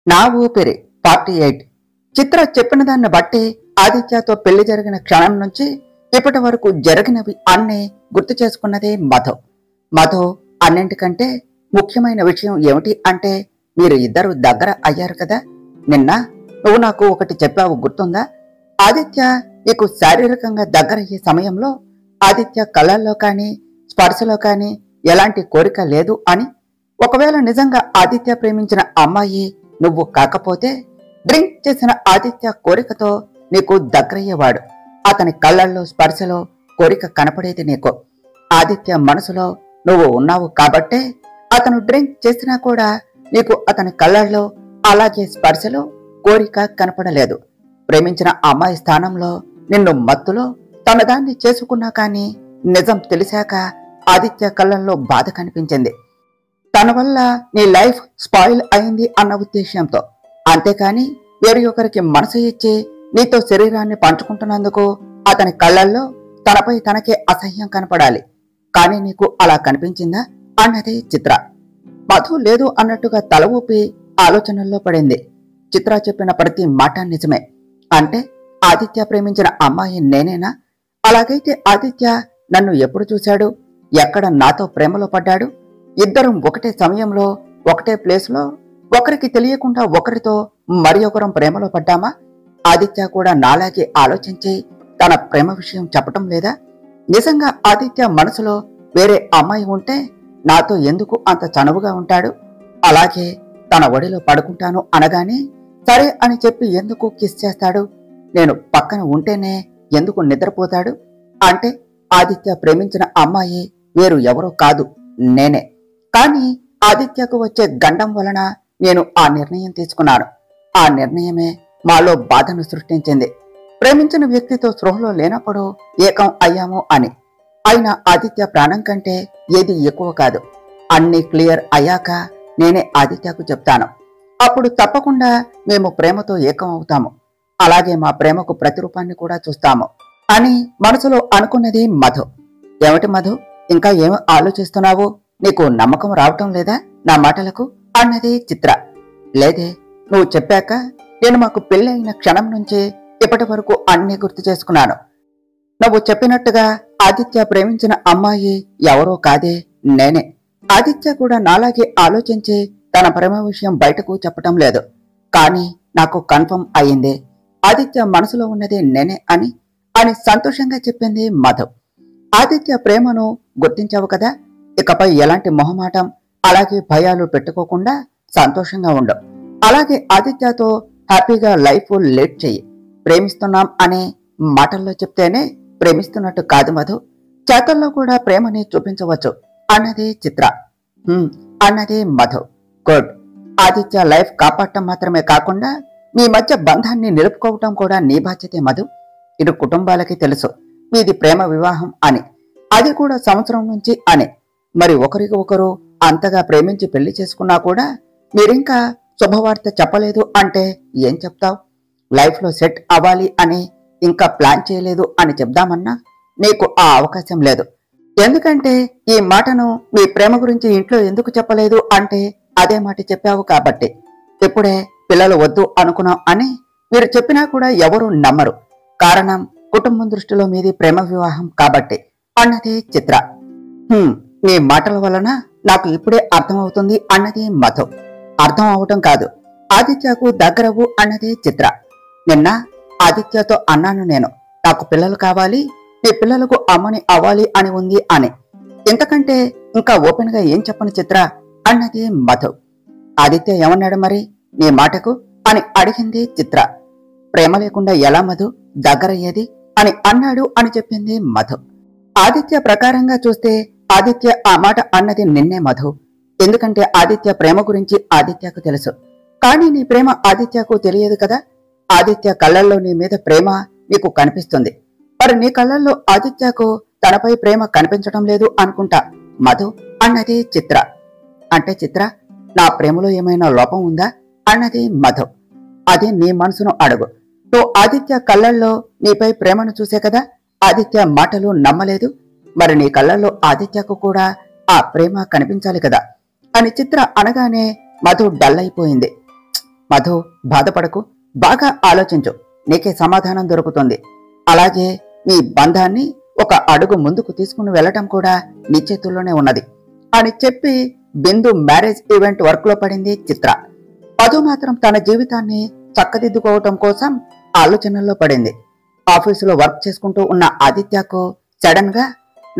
నా ఊపిరి పార్ట్ 8. చిత్ర చెప్పిన దాన్ని బట్టి ఆదిత్యతో పెళ్లి జరిగిన క్షణం నుంచి ఇప్పటి వరకు జరిగినవి అన్నీ గుర్తు చేసుకున్నదే మధు. మధు అన్నింటికంటే ముఖ్యమైన విషయం ఏమిటి అంటే మీరు ఇద్దరు దగ్గర అయ్యారు కదా. నిన్న నువ్వు నాకు ఒకటి చెప్పావు, గుర్తుందా? ఆదిత్య నీకు శారీరకంగా దగ్గరయ్యే సమయంలో ఆదిత్య కళ్ళల్లో కానీ స్పర్శలో కానీ ఎలాంటి కోరిక లేదు అని. ఒకవేళ నిజంగా ఆదిత్య ప్రేమించిన అమ్మాయి నువ్వు కాకపోతే డ్రింక్ చేసిన ఆదిత్య కోరికతో నీకు దగ్గరయ్యేవాడు. అతని కళ్ళల్లో స్పర్శలో కోరిక కనపడేది నీకు. ఆదిత్య మనసులో నువ్వు ఉన్నావు కాబట్టే అతను డ్రింక్ చేసినా కూడా నీకు అతని కళ్ళల్లో అలాగే స్పర్శలో కోరిక కనపడలేదు. ప్రేమించిన అమ్మాయి స్థానంలో నిన్ను మత్తులో తనదాన్ని చేసుకున్నా కానీ నిజం తెలిసాక ఆదిత్య కళ్ళల్లో బాధ కనిపించింది. తన వల్ల నీ లైఫ్ స్పాయిల్ అయింది అన్న ఉద్దేశ్యంతో. అంతేకాని వేరే ఒకరికి మనసు ఇచ్చి నీతో శరీరాన్ని పంచుకుంటున్నందుకు అతని కళ్ళల్లో తనపై తనకే అసహ్యం కనపడాలి. కానీ నీకు అలా కనిపించిందా అన్నది చిత్ర. మధు లేదు అన్నట్టుగా తల ఊపి ఆలోచనల్లో పడింది. చిత్ర చెప్పిన ప్రతి మాట నిజమే. అంటే ఆదిత్య ప్రేమించిన అమ్మాయి నేనేనా? అలాగైతే ఆదిత్య నన్ను ఎప్పుడు చూశాడు? ఎక్కడ నాతో ప్రేమలో పడ్డాడు? ఇద్దరం ఒకటే సమయంలో ఒకటే ప్లేస్లో ఒకరికి తెలియకుండా ఒకరితో మరి ఒకరం ప్రేమలో పడ్డామా? ఆదిత్య కూడా నాలాగే ఆలోచించి తన ప్రేమ విషయం చెప్పటం లేదా? నిజంగా ఆదిత్య మనసులో వేరే అమ్మాయి ఉంటే నాతో ఎందుకు అంత చనువుగా ఉంటాడు? అలాగే తన ఒడిలో పడుకుంటాను అనగానే సరే అని చెప్పి ఎందుకు కిస్ చేస్తాడు? నేను పక్కన ఉంటేనే ఎందుకు నిద్రపోతాడు? అంటే ఆదిత్య ప్రేమించిన అమ్మాయి వేరు ఎవరో కాదు, నేనే. కానీ ఆదిత్యకు వచ్చే గండం వలన నేను ఆ నిర్ణయం తీసుకున్నాను. ఆ నిర్ణయమే మాలో బాధను సృష్టించింది. ప్రేమించిన వ్యక్తితో స్పృహలో లేనప్పుడు ఏకం అయ్యాము అని. అయినా ఆదిత్య ప్రాణం కంటే ఏది ఎక్కువ కాదు. అన్నీ క్లియర్ అయ్యాక నేనే ఆదిత్యకు చెప్తాను. అప్పుడు తప్పకుండా మేము ప్రేమతో ఏకం అవుతాము. అలాగే మా ప్రేమకు ప్రతిరూపాన్ని కూడా చూస్తాము అని మనసులో అనుకున్నది మధు. ఏమిటి మధు, ఇంకా ఏమి ఆలోచిస్తున్నావు? నీకు నమ్మకం రావటం లేదా నా మాటలకు అన్నది చిత్ర. లేదే, నువ్వు చెప్పాక నేను మాకు పెళ్ళైన క్షణం నుంచి ఇప్పటి వరకు అన్నీ గుర్తు చేసుకున్నాను. నువ్వు చెప్పినట్టుగా ఆదిత్య ప్రేమించిన అమ్మాయి ఎవరో కాదే, నేనే. ఆదిత్య కూడా నాలాగే ఆలోచించి తన ప్రేమ విషయం బయటకు చెప్పటం లేదు. కానీ నాకు కన్ఫర్మ్ అయింది ఆదిత్య మనసులో ఉన్నదే నేనే అని అని సంతోషంగా చెప్పింది మధు. ఆదిత్య ప్రేమను గుర్తించావు కదా, ఇకపై ఎలాంటి మొహమాటం అలాగే భయాలు పెట్టుకోకుండా సంతోషంగా ఉండు. అలాగే ఆదిత్యతో హ్యాపీగా లైఫ్ లీడ్ చెయ్యి. ప్రేమిస్తున్నాం అనే మాటల్లో చెప్తేనే ప్రేమిస్తున్నట్టు కాదు మధు, చేతల్లో కూడా ప్రేమని చూపించవచ్చు అన్నది చిత్ర. అన్నది మధు. గుడ్. ఆదిత్య లైఫ్ కాపాడటం మాత్రమే కాకుండా మీ మధ్య బంధాన్ని నిలుపుకోవటం కూడా నీ బాధ్యతే మధు. ఇటు కుటుంబాలకి తెలుసు మీది ప్రేమ వివాహం అని, అది కూడా సంవత్సరం నుంచి అని. మరి ఒకరికి ఒకరు అంతగా ప్రేమించి పెళ్లి చేసుకున్నా కూడా మీరింకా శుభవార్త చెప్పలేదు అంటే ఏం చెప్తావు? లైఫ్లో సెట్ అవ్వాలి అని ఇంకా ప్లాన్ చేయలేదు అని చెప్దామన్నా నీకు ఆ అవకాశం లేదు. ఎందుకంటే ఈ మాటను మీ ప్రేమ గురించి ఇంట్లో ఎందుకు చెప్పలేదు అంటే అదే మాట చెప్పావు కాబట్టి. ఇప్పుడే పిల్లలు వద్దు అనుకున్నాం అని మీరు చెప్పినా కూడా ఎవరూ నమ్మరు. కారణం కుటుంబం దృష్టిలో మీది ప్రేమ వివాహం కాబట్టి అన్నది చిత్ర. నీ మాటల వలన నాకు ఇప్పుడే అర్థమవుతుంది అన్నది మధు. అర్థం అవటం కాదు, ఆదిత్యకు దగ్గరవు అన్నది చిత్ర. నిన్న ఆదిత్యతో అన్నాను నేను, నాకు పిల్లలు కావాలి, నీ పిల్లలకు అమ్మని అవ్వాలి అని ఉంది అని. ఇంతకంటే ఇంకా ఓపెన్ గా ఏం చెప్పను చిత్ర అన్నది మధు. ఆదిత్య ఏమన్నాడు మరి నీ మాటకు అని అడిగింది చిత్ర. ప్రేమ లేకుండా ఎలా మధు దగ్గరయ్యేది అని అన్నాడు అని చెప్పింది మధు. ఆదిత్య ప్రకారంగా చూస్తే ఆదిత్య ఆ మాట అన్నది నిన్నే మధు. ఎందుకంటే ఆదిత్య ప్రేమ గురించి ఆదిత్యకు తెలుసు. కానీ నీ ప్రేమ ఆదిత్యకు తెలియదు కదా. ఆదిత్య కళ్ళల్లో నీ మీద ప్రేమ నీకు కనిపిస్తుంది. మరి నీ కళ్ళల్లో ఆదిత్యకు తనపై ప్రేమ కనిపించడం లేదు అనుకుంటా మధు అన్నది చిత్ర. అంటే చిత్ర, నా ప్రేమలో ఏమైనా లోపం ఉందా అన్నది మధు. అది నీ మనసును అడుగు. నువ్వు ఆదిత్య కళ్ళల్లో నీపై ప్రేమను చూసే కదా ఆదిత్య మాటలు నమ్మలేదు. మరి నీ కళ్ళల్లో ఆదిత్యకు కూడా ఆ ప్రేమ కనిపించాలి కదా అని చిత్ర అనగానే మధు డల్ అయిపోయింది. మధు, బాధపడకు, బాగా ఆలోచించు, నీకే సమాధానం దొరుకుతుంది. అలాగే మీ బంధాన్ని ఒక అడుగు ముందుకు తీసుకుని వెళ్ళటం కూడా నీ చేతుల్లోనే ఉన్నది అని చెప్పి బిందు మ్యారేజ్ ఈవెంట్ వర్క్ లో పడింది చిత్ర. మధు మాత్రం తన జీవితాన్ని చక్కదిద్దుకోవటం కోసం ఆలోచనల్లో పడింది. ఆఫీసులో వర్క్ చేసుకుంటూ ఉన్న ఆదిత్యకు సడన్ గా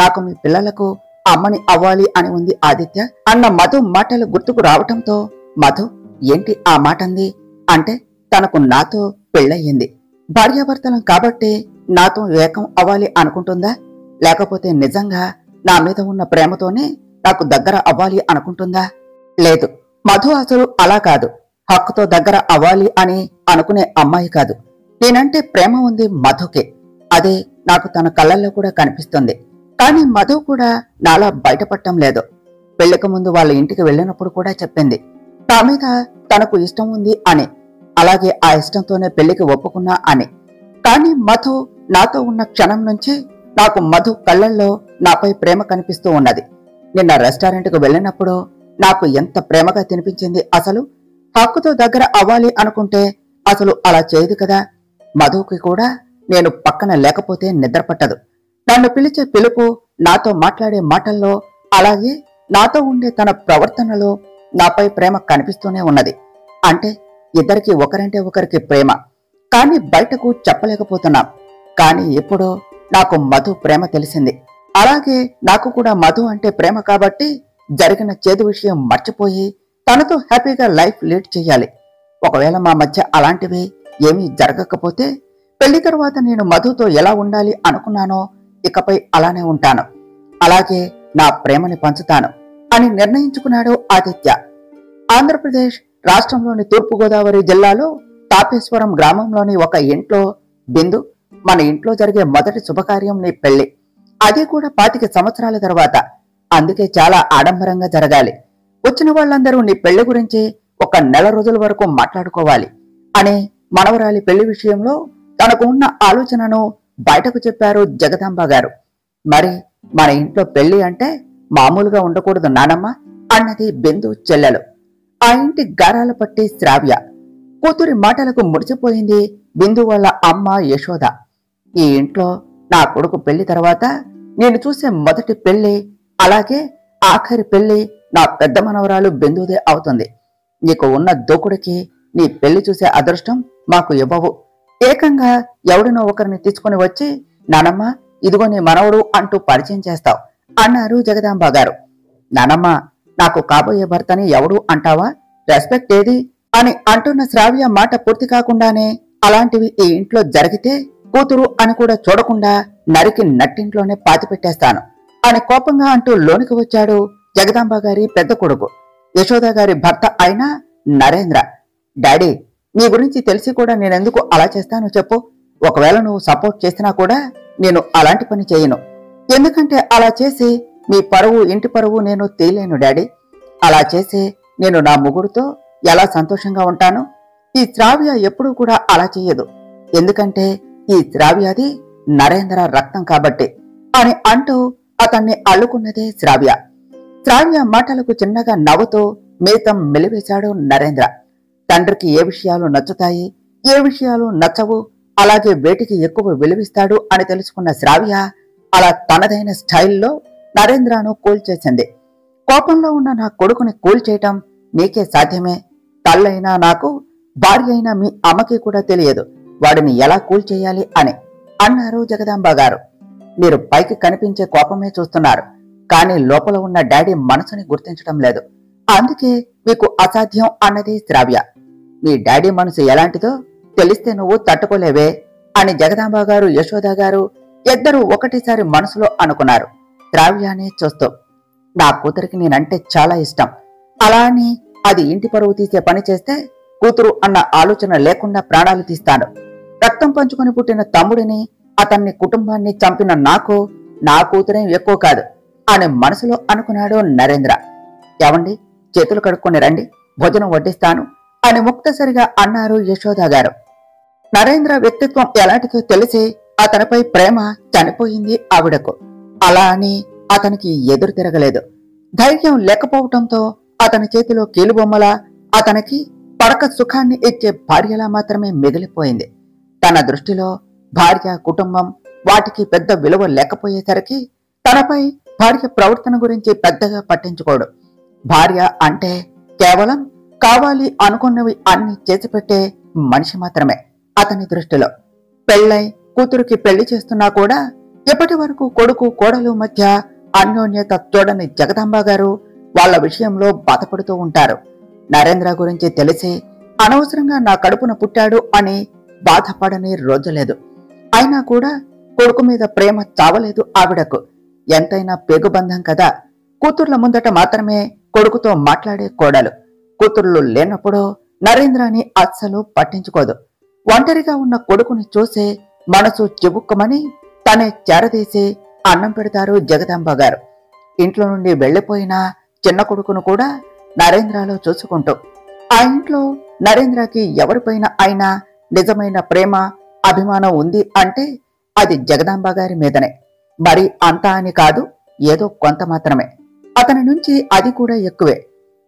నాకు మీ పిల్లలకు అమ్మని అవ్వాలి అని ఉంది ఆదిత్య అన్న మధు మాటలు గుర్తుకు రావటంతో, మధు ఏంటి ఆ మాట అంది అంటే తనకు నాతో పెళ్ళయింది, భార్యాభర్తలం కాబట్టి నాతో ఏకం అవ్వాలి అనుకుంటుందా, లేకపోతే నిజంగా నా మీద ఉన్న ప్రేమతోనే నాకు దగ్గర అవ్వాలి అనుకుంటుందా? లేదు, మధు అసలు అలా కాదు, హక్కుతో దగ్గర అవ్వాలి అని అనుకునే అమ్మాయి కాదు. నేనంటే ప్రేమ ఉంది మధుకే, అదే నాకు తన కళ్ళల్లో కూడా కనిపిస్తుంది. కానీ మధు కూడా నాలా బయటపడటం లేదు. పెళ్లికి ముందు వాళ్ళ ఇంటికి వెళ్ళినప్పుడు కూడా చెప్పింది నా మీద తనకు ఇష్టం ఉంది అని, అలాగే ఆ ఇష్టంతోనే పెళ్లికి ఒప్పుకున్నా అని. కానీ మధు నాతో ఉన్న క్షణం నుంచి నాకు మధు కళ్ళల్లో నాపై ప్రేమ కనిపిస్తూ ఉన్నది. నిన్న రెస్టారెంట్కు వెళ్ళినప్పుడు నాకు ఎంత ప్రేమగా తినిపించింది. అసలు హక్కుతో దగ్గర అవ్వాలి అనుకుంటే అసలు అలా చేయదు కదా. మధుకి కూడా నేను పక్కన లేకపోతే నిద్ర పట్టదు. నన్ను పిలిచే పిలుపు, నాతో మాట్లాడే మాటల్లో, అలాగే నాతో ఉండే తన ప్రవర్తనలో నాపై ప్రేమ కనిపిస్తూనే ఉన్నది. అంటే ఇద్దరికి ఒకరంటే ఒకరికి ప్రేమ, కానీ బయటకు చెప్పలేకపోతున్నాం. కానీ ఎప్పుడో నాకు మధు ప్రేమ తెలిసింది. అలాగే నాకు కూడా మధు అంటే ప్రేమ కాబట్టి జరిగిన చేదు విషయం మర్చిపోయి తనతో హ్యాపీగా లైఫ్ లీడ్ చెయ్యాలి. ఒకవేళ మా మధ్య అలాంటివి ఏమీ జరగకపోతే పెళ్లి తర్వాత నేను మధుతో ఎలా ఉండాలి అనుకున్నానో ఇకపై అలానే ఉంటాను, అలాగే నా ప్రేమని పంచుతాను అని నిర్ణయించుకున్నాడు ఆదిత్య. ఆంధ్రప్రదేశ్ రాష్ట్రంలోని తూర్పుగోదావరి జిల్లాలో తాపేశ్వరం గ్రామంలోని ఒక ఇంట్లో, బిందు, మన ఇంట్లో జరిగే మొదటి శుభకార్యం నీ పెళ్లి, అది కూడా 25 సంవత్సరాల తర్వాత. అందుకే చాలా ఆడంబరంగా జరగాలి. వచ్చిన వాళ్ళందరూ నీ పెళ్లి గురించి ఒక నెల రోజుల వరకు మాట్లాడుకోవాలి అని మనవరాలి పెళ్లి విషయంలో తనకు ఉన్న ఆలోచనను బయటకు చెప్పారు జగదాంబ గారు. మరి మన ఇంట్లో పెళ్లి అంటే మామూలుగా ఉండకూడదు నానమ్మ అన్నది బిందు చెల్లెలు. ఆ ఇంటి గారాల పట్టి శ్రావ్య. కూతురి మాటలకు ముడిచిపోయింది బిందు వాళ్ళ అమ్మ యశోద. ఈ ఇంట్లో నా కొడుకు పెళ్లి తర్వాత నేను చూసే మొదటి పెళ్లి, అలాగే ఆఖరి పెళ్లి నా పెద్ద మనవరాలు బిందుదే అవుతుంది. నీకు ఉన్న దూకుడికి నీ పెళ్లి చూసే అదృష్టం మాకు ఇవ్వవు. ఏకంగా ఎవడినో ఒకరిని తీసుకుని వచ్చి నానమ్మ ఇదిగో నీ మనవడు అంటూ పరిచయం చేస్తావు అన్నారు జగదాంబ గారు. నానమ్మ, నాకు కాబోయే భర్తని ఎవడు అంటావా, రెస్పెక్ట్ ఏది అని అంటున్న శ్రావ్య మాట పూర్తి కాకుండానే, అలాంటివి ఈ ఇంట్లో జరిగితే కూతురు అని కూడా చూడకుండా నరికి నట్టింట్లోనే పాతిపెట్టేస్తాను అని కోపంగా అంటూ లోనికి వచ్చాడు జగదాంబ గారి పెద్ద కొడుకు, యశోద గారి భర్త అయిన నరేంద్ర. డాడీ, నీ గురించి తెలిసి కూడా నేనెందుకు అలా చేస్తాను చెప్పు. ఒకవేళ నువ్వు సపోర్ట్ చేసినా కూడా నేను అలాంటి పని చేయను. ఎందుకంటే అలా చేసి మీ పరువు, ఇంటి పరువు నేను తీయలేను డాడీ. అలా చేసి నేను నా మొగుడుతో ఎలా సంతోషంగా ఉంటాను. ఈ శ్రావ్య ఎప్పుడూ కూడా అలా చెయ్యదు. ఎందుకంటే ఈ శ్రావ్యది నరేంద్ర రక్తం కాబట్టి అని అంటూ అతన్ని అల్లుకున్నదే శ్రావ్య. శ్రావ్య మాటలకు చిన్నగా నవ్వుతూ మీతం మెలివేశాడు నరేంద్ర. తండ్రికి ఏ విషయాలు నచ్చుతాయి, ఏ విషయాలు నచ్చవు, అలాగే వేటికి ఎక్కువ విలువిస్తాడు అని తెలుసుకున్న శ్రావ్య అలా తనదైన స్టైల్లో నరేంద్రను కూల్ చేసింది. కోపంలో ఉన్న నా కొడుకుని కూల్ చేయటం నీకే సాధ్యమే. తల్లైనా నాకు, భార్య అయినా మీ అమ్మకి కూడా తెలియదు వాడిని ఎలా కూల్ చేయాలి అని అన్నారు జగదాంబ గారు. మీరు పైకి కనిపించే కోపమే చూస్తున్నారు, కానీ లోపల ఉన్న డాడీ మనసుని గుర్తించడం లేదు. అందుకే మీకు అసాధ్యం అన్నది శ్రావ్య. మీ డాడీ మనసు ఎలాంటిదో తెలిస్తే నువ్వు తట్టుకోలేవే అని జగదాంబ గారు, యశోద గారు ఇద్దరూ ఒకటేసారి మనసులో అనుకున్నారు శ్రావ్యాన్ని చూస్తూ. నా కూతురికి నేనంటే చాలా ఇష్టం, అలా అని అది ఇంటి పరువు తీసే పని చేస్తే కూతురు అన్న ఆలోచన లేకుండా ప్రాణాలు తీస్తాను. రక్తం పంచుకొని పుట్టిన తమ్ముడిని, అతన్ని కుటుంబాన్ని చంపిన నాకు నా కూతురేం ఎక్కువ కాదు అని మనసులో అనుకున్నాడు నరేంద్ర. ఏవండి, చేతులు కడుక్కొని రండి, భోజనం వడ్డిస్తాను అని ముక్తసరిగా అన్నారు యశోద గారు. నరేంద్ర వ్యక్తిత్వం ఎలాంటిదో తెలిసి అతనిపై ప్రేమ చనిపోయింది ఆవిడకు. అలా అని అతనికి ఎదురు తిరగలేదు. ధైర్యం లేకపోవటంతో అతని చేతిలో కీలుబొమ్మలా అతనికి పడక సుఖాన్ని ఇచ్చే భార్యలా మాత్రమే మిగిలిపోయింది. తన దృష్టిలో భార్య, కుటుంబం వాటికి పెద్ద విలువ లేకపోయేసరికి తనపై భార్య ప్రవర్తన గురించి పెద్దగా పట్టించుకోడు. భార్య అంటే కేవలం కావాలి అనుకున్నవి అన్ని చేసిపెట్టే మనిషి మాత్రమే అతని దృష్టిలో. పెళ్ళై కూతురికి పెళ్లి చేస్తున్నా కూడా ఇప్పటి వరకు కొడుకు కోడలు మధ్య అన్యోన్యత చూడని జగదాంబ గారు వాళ్ళ విషయంలో బాధపడుతూ ఉంటారు. నరేంద్ర గురించి తెలిసి అనవసరంగా నా కడుపున పుట్టాడు అని బాధపడని రోజు లేదు. అయినా కూడా కొడుకు మీద ప్రేమ చావలేదు ఆవిడకు. ఎంతైనా పేగుబంధం కదా. కూతుర్ల ముందట మాత్రమే కొడుకుతో మాట్లాడే కోడలు. కూతుర్లు లేనప్పుడు నరేంద్రని అస్సలు పట్టించుకోదు. ఒంటరిగా ఉన్న కొడుకుని చూసి మనసు చివుక్కుమని తనే చేరదీసి అన్నం పెడతారు జగదాంబ గారు. ఇంట్లో నుండి వెళ్లిపోయిన చిన్న కొడుకును కూడా నరేంద్రలో చూసుకుంటూ. ఆ ఇంట్లో నరేంద్రకి ఎవరిపైన అయినా నిజమైన ప్రేమ, అభిమానం ఉంది అంటే అది జగదాంబ గారి మీదనే. మరి అంతా అని కాదు, ఏదో కొంత మాత్రమే. అతని నుంచి అది కూడా ఎక్కువే.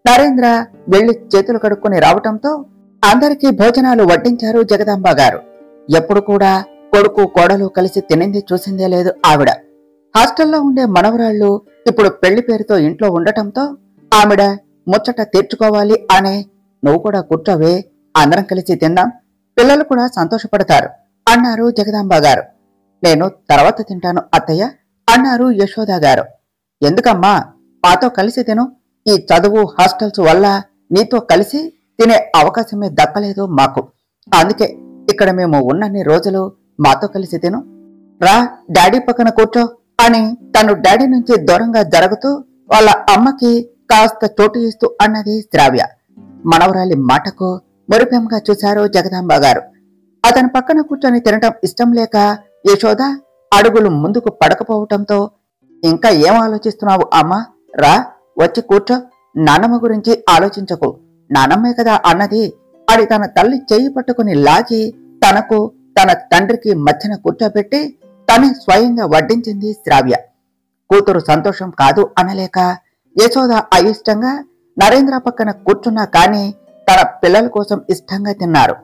నరేంద్ర వెళ్లి చేతులు కడుక్కుని రావటంతో అందరికీ భోజనాలు వడ్డించారు జగదాంబ గారు. ఎప్పుడు కూడా కొడుకు కోడలు కలిసి తినింది చూసిందే లేదు ఆవిడ. హాస్టల్లో ఉండే మనవరాళ్లు ఇప్పుడు పెళ్లి పేరుతో ఇంట్లో ఉండటంతో ఆవిడ ముచ్చట తీర్చుకోవాలి అనే, నువ్వు కూడా కూర్చోవే, అందరం కలిసి తిందాం, పిల్లలు కూడా సంతోషపడతారు అన్నారు జగదాంబ గారు. నేను తర్వాత తింటాను అత్తయ్య అన్నారు యశోద గారు. ఎందుకమ్మా, మాతో కలిసి తిను. ఈ చదువు హాస్టల్స్ వల్ల నీతో కలిసి తినే అవకాశమే దక్కలేదు మాకు. అందుకే ఇక్కడ మేము ఉన్నన్ని రోజులు మాతో కలిసి తిను. రా డాడీ పక్కన కూర్చో అని తను డాడీ నుంచి దూరంగా జరుగుతూ వాళ్ళ అమ్మకి కాస్త చోటు ఇస్తూ అన్నది శ్రావ్య. మనవరాలి మాటకు మురిపెంగా చూశారు జగదాంబ గారు. అతని పక్కన కూర్చొని తినటం ఇష్టం లేక యశోద అడుగులు ముందుకు పడకపోవటంతో, ఇంకా ఏం ఆలోచిస్తున్నావు అమ్మా, రా వచ్చి కూర్చో, నానమ్మ గురించి ఆలోచించకు, నానమ్మే కదా అన్నది అని తన తల్లి చెయ్యి పట్టుకుని లాగి తనకు తన తండ్రికి మధ్యన కూర్చోబెట్టి తనే స్వయంగా వడ్డించింది శ్రావ్య. కూతురు సంతోషం కాదు అనలేక యశోద అయిష్టంగా నరేంద్ర పక్కన కూర్చున్నా కాని తన పిల్లల కోసం ఇష్టంగా తిన్నారు.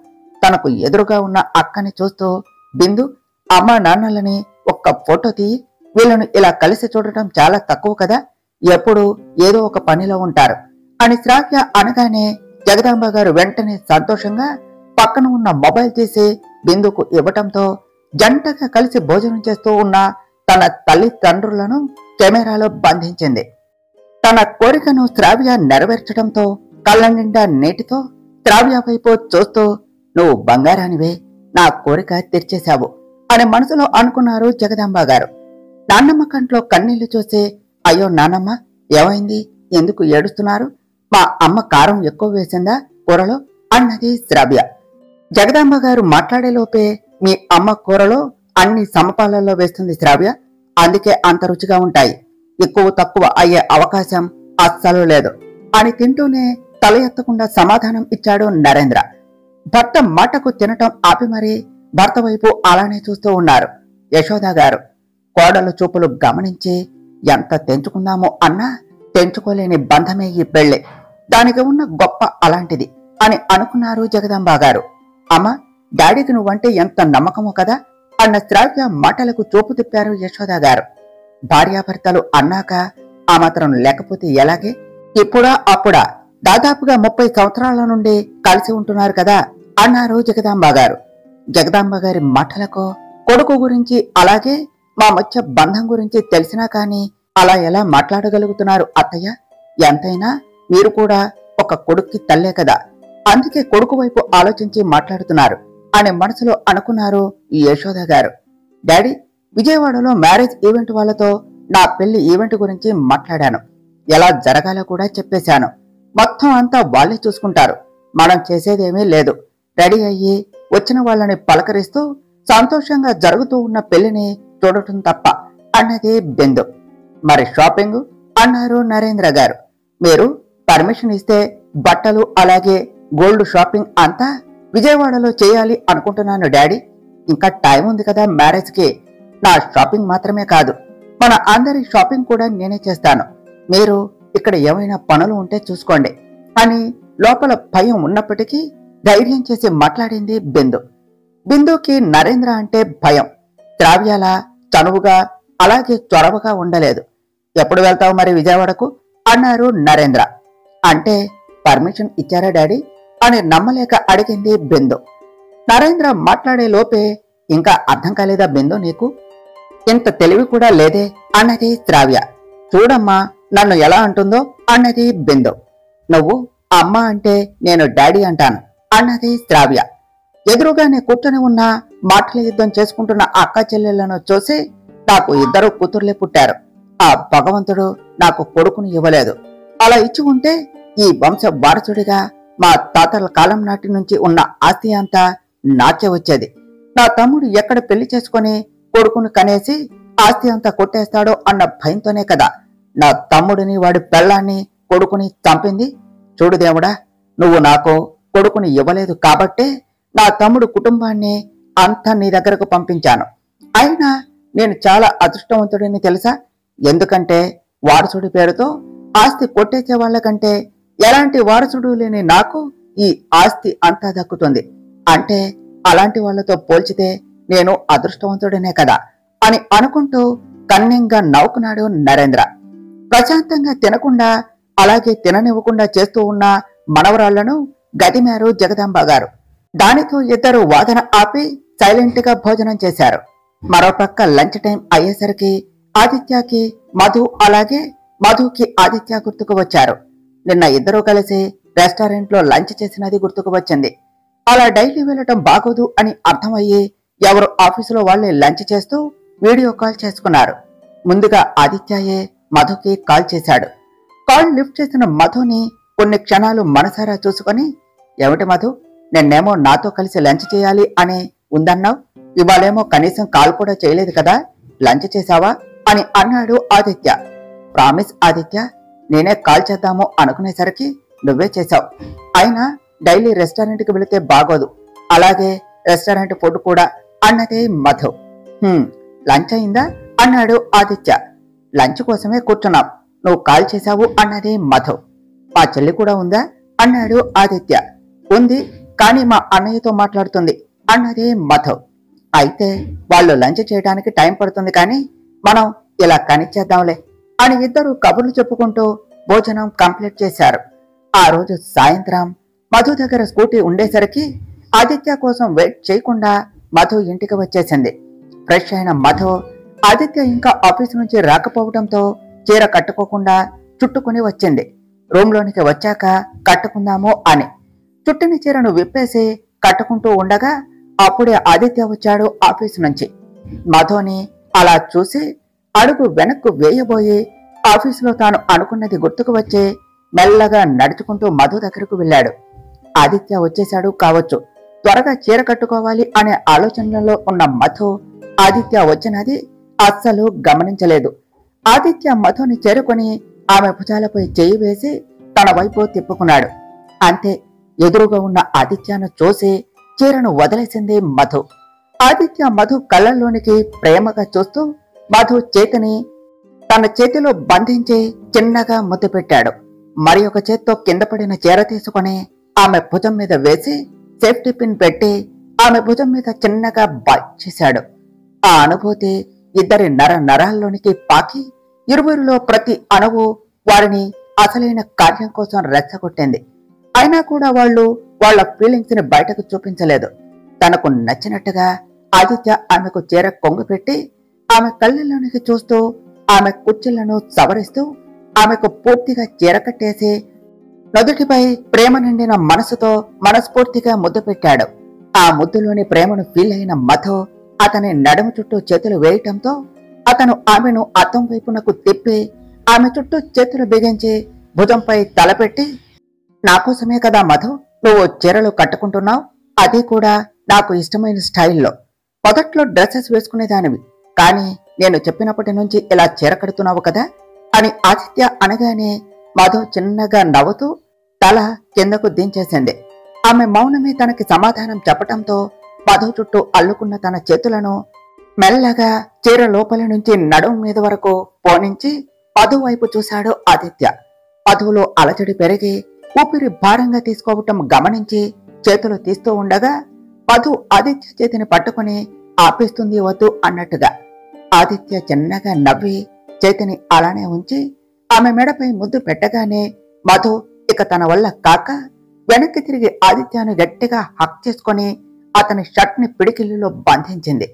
తనకు ఎదురుగా ఉన్న అక్కని చూస్తూ, బిందు, అమ్మా నాన్నలని ఒక్క ఫోటో తీయి, వీళ్ళను ఇలా కలిసి చూడటం చాలా తక్కువ కదా, ఎప్పుడు ఏదో ఒక పనిలో ఉంటారు అని శ్రావ్య అనగానే జగదాంబ గారు వెంటనే సంతోషంగా పక్కన ఉన్న మొబైల్ తీసి బిందుకు ఇవ్వటంతో జంటగా కలిసి భోజనం చేస్తూ ఉన్న తన తల్లిదండ్రులను కెమెరాలో బంధించింది. తన కోరికను శ్రావ్య నెరవేర్చడంతో కళ్ళ నిండా నీటితో శ్రావ్య వైపు చూస్తూ, నువ్వు బంగారానివే, నా కోరిక తీర్చేశావు అని మనసులో అనుకున్నారు జగదాంబ గారు. నాన్నమ్మ కంట్లో కన్నీళ్లు చూసి, అయ్యో నాన్నమ్మ, ఏమైంది, ఎందుకు ఏడుస్తున్నారు, మా అమ్మ కారం ఎక్కువ వేసిందా కూరలో అన్నది శ్రావ్య. జగదాంబ గారు మాట్లాడేలోపే, మీ అమ్మ కూరలో అన్ని సమపాలలో వేస్తుంది శ్రావ్య, అందుకే అంత రుచిగా ఉంటాయి, ఎక్కువ తక్కువ అయ్యే అవకాశం అస్సలు లేదు అని తింటూనే తల ఎత్తకుండా సమాధానం ఇచ్చాడు నరేంద్ర. భర్త మాటకు తినటం ఆపి మరీ భర్త వైపు అలానే చూస్తూ ఉన్నారు యశోద గారు. కోడలు చూపులు గమనించి, ఎంత తెంచుకుందామో అన్నా తెంచుకోలేని బంధమే ఈ పెళ్లి, దానికి ఉన్న గొప్ప అలాంటిది అని అనుకున్నారు జగదాంబ గారు. అమ్మ, డాడీకి నువ్వంటే ఎంత నమ్మకమో కదా అన్న శ్రావ్య మాటలకు చూపు తిప్పారు యశోద గారు. భార్యాభర్తలు అన్నాక ఆ మాత్రం లేకపోతే ఎలాగే, ఇప్పుడా అప్పుడా దాదాపుగా 30 సంవత్సరాల నుండి కలిసి ఉంటున్నారు కదా అన్నారు జగదాంబ గారు. జగదాంబ గారి మాటలకు కొడుకు గురించి అలాగే మా మధ్య బంధం గురించి తెలిసినా కాని అలా ఎలా మాట్లాడగలుగుతున్నారు అత్తయ్య, ఎంతైనా మీరు కూడా ఒక కొడుక్కి తల్లే కదా, అందుకే కొడుకు వైపు ఆలోచించి మాట్లాడుతున్నారు అని మనసులో అనుకున్నారు యశోద గారు. డాడీ, విజయవాడలో మ్యారేజ్ ఈవెంట్ వాళ్ళతో నా పెళ్లి ఈవెంట్ గురించి మాట్లాడాను, ఎలా జరగాలో కూడా చెప్పేశాను, మొత్తం అంతా వాళ్లే చూసుకుంటారు, మనం చేసేదేమీ లేదు, రెడీ అయ్యి వచ్చిన వాళ్ళని పలకరిస్తూ సంతోషంగా జరుగుతూ ఉన్న పెళ్లిని చూడటం తప్ప అన్నది బిందు. మరి షాపింగ్ అన్నారు నరేంద్ర గారు. మీరు పర్మిషన్ ఇస్తే బట్టలు అలాగే గోల్డ్ షాపింగ్ అంతా విజయవాడలో చేయాలి అనుకుంటున్నాను డాడీ, ఇంకా టైం ఉంది కదా మ్యారేజ్ కి, నా షాపింగ్ మాత్రమే కాదు మన అందరి షాపింగ్ కూడా నేనే చేస్తాను, మీరు ఇక్కడ ఏమైనా పనులు ఉంటే చూసుకోండి అని లోపల భయం ఉన్నప్పటికీ ధైర్యం చేసి మాట్లాడింది బిందు. బిందుకి నరేంద్ర అంటే భయం. శ్రావ్యాల చనువుగా అలాగే చొరవగా ఉండలేదు. ఎప్పుడు వెళ్తావు మరి విజయవాడకు అన్నారు నరేంద్ర. అంటే పర్మిషన్ ఇచ్చారా డాడీ అని నమ్మలేక అడిగింది బిందు. నరేంద్ర మాట్లాడే లోపే ఇంకా అర్థం కాలేదా బిందు నీకు? ఇంత తెలివి కూడా లేదే అన్నది శ్రావ్య. చూడమ్మా నన్ను ఎలా అంటుందో అన్నది బిందు. నువ్వు అమ్మ అంటే నేను డాడీ అంటాను అన్నది శ్రావ్య. ఎదురుగానే కూర్చొని ఉన్న మాటల యుద్ధం చేసుకుంటున్న అక్క చెల్లెళ్లను చూసి నాకు 2 కూతుర్లే పుట్టారు. ఆ భగవంతుడు నాకు కొడుకుని ఇవ్వలేదు. అలా ఇచ్చి ఉంటే ఈ వంశ వారసుడిగా మా తాతల కాలం నాటి నుంచి ఉన్న ఆస్తి అంతా నాకే వచ్చేది. నా తమ్ముడు ఎక్కడ పెళ్లి చేసుకుని కొడుకుని కనేసి ఆస్తి అంతా కొట్టేస్తాడో అన్న భయంతోనే కదా నా తమ్ముడిని వాడి పెళ్ళాన్ని కొడుకుని చంపింది. చూడు దేవుడా, నువ్వు నాకు కొడుకుని ఇవ్వలేదు కాబట్టే నా తమ్ముడు కుటుంబాన్ని అంతా నీ దగ్గరకు పంపించాను. అయినా నేను చాలా అదృష్టవంతుడిని తెలుసా? ఎందుకంటే వారసుడి పేరుతో ఆస్తి కొట్టేసే వాళ్ళకంటే ఎలాంటి వారసుడు లేని నాకు ఈ ఆస్తి అంతా దక్కుతుంది. అంటే అలాంటి వాళ్లతో పోల్చితే నేను అదృష్టవంతుడినే కదా అని అనుకుంటూ కన్నింగా నవ్వుకున్నాడు నరేంద్ర. ప్రశాంతంగా తినకుండా అలాగే తిననివ్వకుండా చేస్తూ ఉన్న మనవరాళ్లను గదిమారు జగదాంబ గారు. దానితో ఇద్దరు వాదన ఆపి సైలెంట్ గా భోజనం చేశారు. మరోపక్క లంచ్ టైం అయ్యేసరికి ఆదిత్యకి మధు అలాగే మధుకి ఆదిత్య గుర్తుకు వచ్చారు. నిన్న ఇద్దరూ కలిసి రెస్టారెంట్ లో లంచ్ చేసినది గుర్తుకు వచ్చింది. అలా డైలీ వెళ్ళటం బాగోదు అని అర్థమయ్యి ఎవరు ఆఫీసులో వాళ్లే లంచ్ చేస్తూ వీడియో కాల్ చేసుకున్నారు. ముందుగా ఆదిత్యయే మధుకి కాల్ చేశాడు. కాల్ లిఫ్ట్ చేసిన మధుని కొన్ని క్షణాలు మనసారా చూసుకొని, ఏమిటి మధు, నిన్నేమో నాతో కలిసి లంచ్ చేయాలి అని ఉందన్నావు, ఇవాళేమో కనీసం కాల్ కూడా చేయలేదు కదా, లంచ్ చేశావా అని అన్నాడు ఆదిత్య. ప్రామిస్ ఆదిత్య, నేనే కాల్ చేద్దాము అనుకునేసరికి నువ్వే చేశావు. అయినా డైలీ రెస్టారెంట్కి వెళితే బాగోదు, అలాగే రెస్టారెంట్ ఫుడ్ కూడా అన్నదే మధు. లంచ్ అయిందా అన్నాడు ఆదిత్య. లంచ్ కోసమే కూర్చున్నాం, నువ్వు కాల్ చేశావు అన్నది మధు. మా చెల్లి కూడా ఉందా అన్నాడు ఆదిత్య. ఉంది, కానీ మా అన్నయ్యతో మాట్లాడుతుంది అన్నది మధు. అయితే వాళ్ళు లంచ్ చేయడానికి టైం పడుతుంది, కానీ మనం ఇలా కనిచేద్దాంలే అని ఇద్దరు కబుర్లు చెప్పుకుంటూ భోజనం కంప్లీట్ చేశారు. ఆ రోజు సాయంత్రం మధు దగ్గర స్కూటీ ఉండేసరికి ఆదిత్య కోసం వెయిట్ చేయకుండా మధు ఇంటికి వచ్చేసింది. ఫ్రెష్ అయిన మధు ఆదిత్య ఇంకా ఆఫీస్ నుంచి రాకపోవడంతో చీర కట్టుకోకుండా చుట్టుకుని వచ్చింది. రూమ్ లోనికి వచ్చాక కట్టుకుందాము అని చుట్టిన చీరను విప్పేసి కట్టుకుంటూ ఉండగా అప్పుడే ఆదిత్య వచ్చాడు ఆఫీస్ నుంచి. మధుని అలా చూసి అడుగు వెనక్కు వేయబోయి ఆఫీసులో తాను అనుకున్నది గుర్తుకు వచ్చి మెల్లగా నడుచుకుంటూ మధు దగ్గరకు వెళ్ళాడు. ఆదిత్య వచ్చేశాడు కావచ్చు, త్వరగా చీర కట్టుకోవాలి అనే ఆలోచనలో ఉన్న మధు ఆదిత్య వచ్చినది అస్సలు గమనించలేదు. ఆదిత్య మధుని చేరుకొని ఆమె భుజాలపై చేయి వేసి తన వైపు తిప్పుకున్నాడు. అంతే, ఎదురుగా ఉన్న ఆదిత్యను చూసి చీరను వదిలేసింది మధు. ఆదిత్య మధు కళ్ళల్లోనికి ప్రేమగా చూస్తూ మధు చేతిని తన చేతిలో బంధించి చిన్నగా ముద్దు పెట్టాడు. మరి ఒక చేత్తో కింద పడిన చీర తీసుకుని ఆమె భుజం మీద వేసి సేఫ్టీ పిన్ పెట్టి ఆమె భుజం మీద చిన్నగా బైట్ చేశాడు. ఆ అనుభూతి ఇద్దరి నరాల్లోనికి పాకి ఇరువురిలో ప్రతి అణువు వారిని అసలైన కార్యం కోసం రెచ్చగొట్టింది. అయినా కూడా వాళ్ళు వాళ్ళ ఫీలింగ్స్ ని బయటకు చూపించలేదు. తనకు నచ్చినట్టుగా ఆదిత్య ఆమెకు చీర కొంగు పెట్టి ఆమె కళ్ళల్లోనికి చూస్తూ ఆమె కుర్చీలను సవరిస్తూ ఆమెకు పూర్తిగా చీర కట్టేసి నుదుటిపై ప్రేమ నిండిన మనసుతో మనస్ఫూర్తిగా ముద్దు పెట్టాడు. ఆ ముద్దులోని ప్రేమను ఫీల్ అయిన మధు అతని నడుము చుట్టూ చేతులు వేయటంతో అతను ఆమెను అద్దం వైపునకు తిప్పి ఆమె చుట్టూ చేతులు బిగించి భుజంపై తలపెట్టి, నా కోసమే కదా మధు నువ్వు చీరలు కట్టుకుంటున్నావు, అది కూడా నాకు ఇష్టమైన స్టైల్లో. మొదట్లో డ్రెస్సెస్ వేసుకునేదానివి, కానీ నేను చెప్పినప్పటి నుంచి ఇలా చీర కడుతున్నావు కదా అని ఆదిత్య అనగానే మధు చిన్నగా నవ్వుతూ తల కిందకు దించేసింది. ఆమె మౌనమే తనకి సమాధానం చెప్పటంతో మధు చుట్టూ అల్లుకున్న తన చేతులను మెల్లగా చీర లోపలి నుంచి నడుము మీద వరకు పోనించి మధు వైపు చూశాడు ఆదిత్య. మధులో అలజడి పెరిగి ఊపిరి భారంగా తీసుకోవటం గమనించి చేతులు తీస్తూ ఉండగా మధు ఆదిత్య చేతిని పట్టుకుని ఆపేస్తుంది వద్దు అన్నట్టుగా. ఆదిత్య చిన్నగా నవ్వి చేతిని అలానే ఉంచి ఆమె మెడపై ముద్దు పెట్టగానే మధు ఇక తన వల్ల కాక వెనక్కి తిరిగి ఆదిత్యను గట్టిగా హక్ చేసుకుని అతని షర్ట్ ని పిడికిలిలో బంధించింది.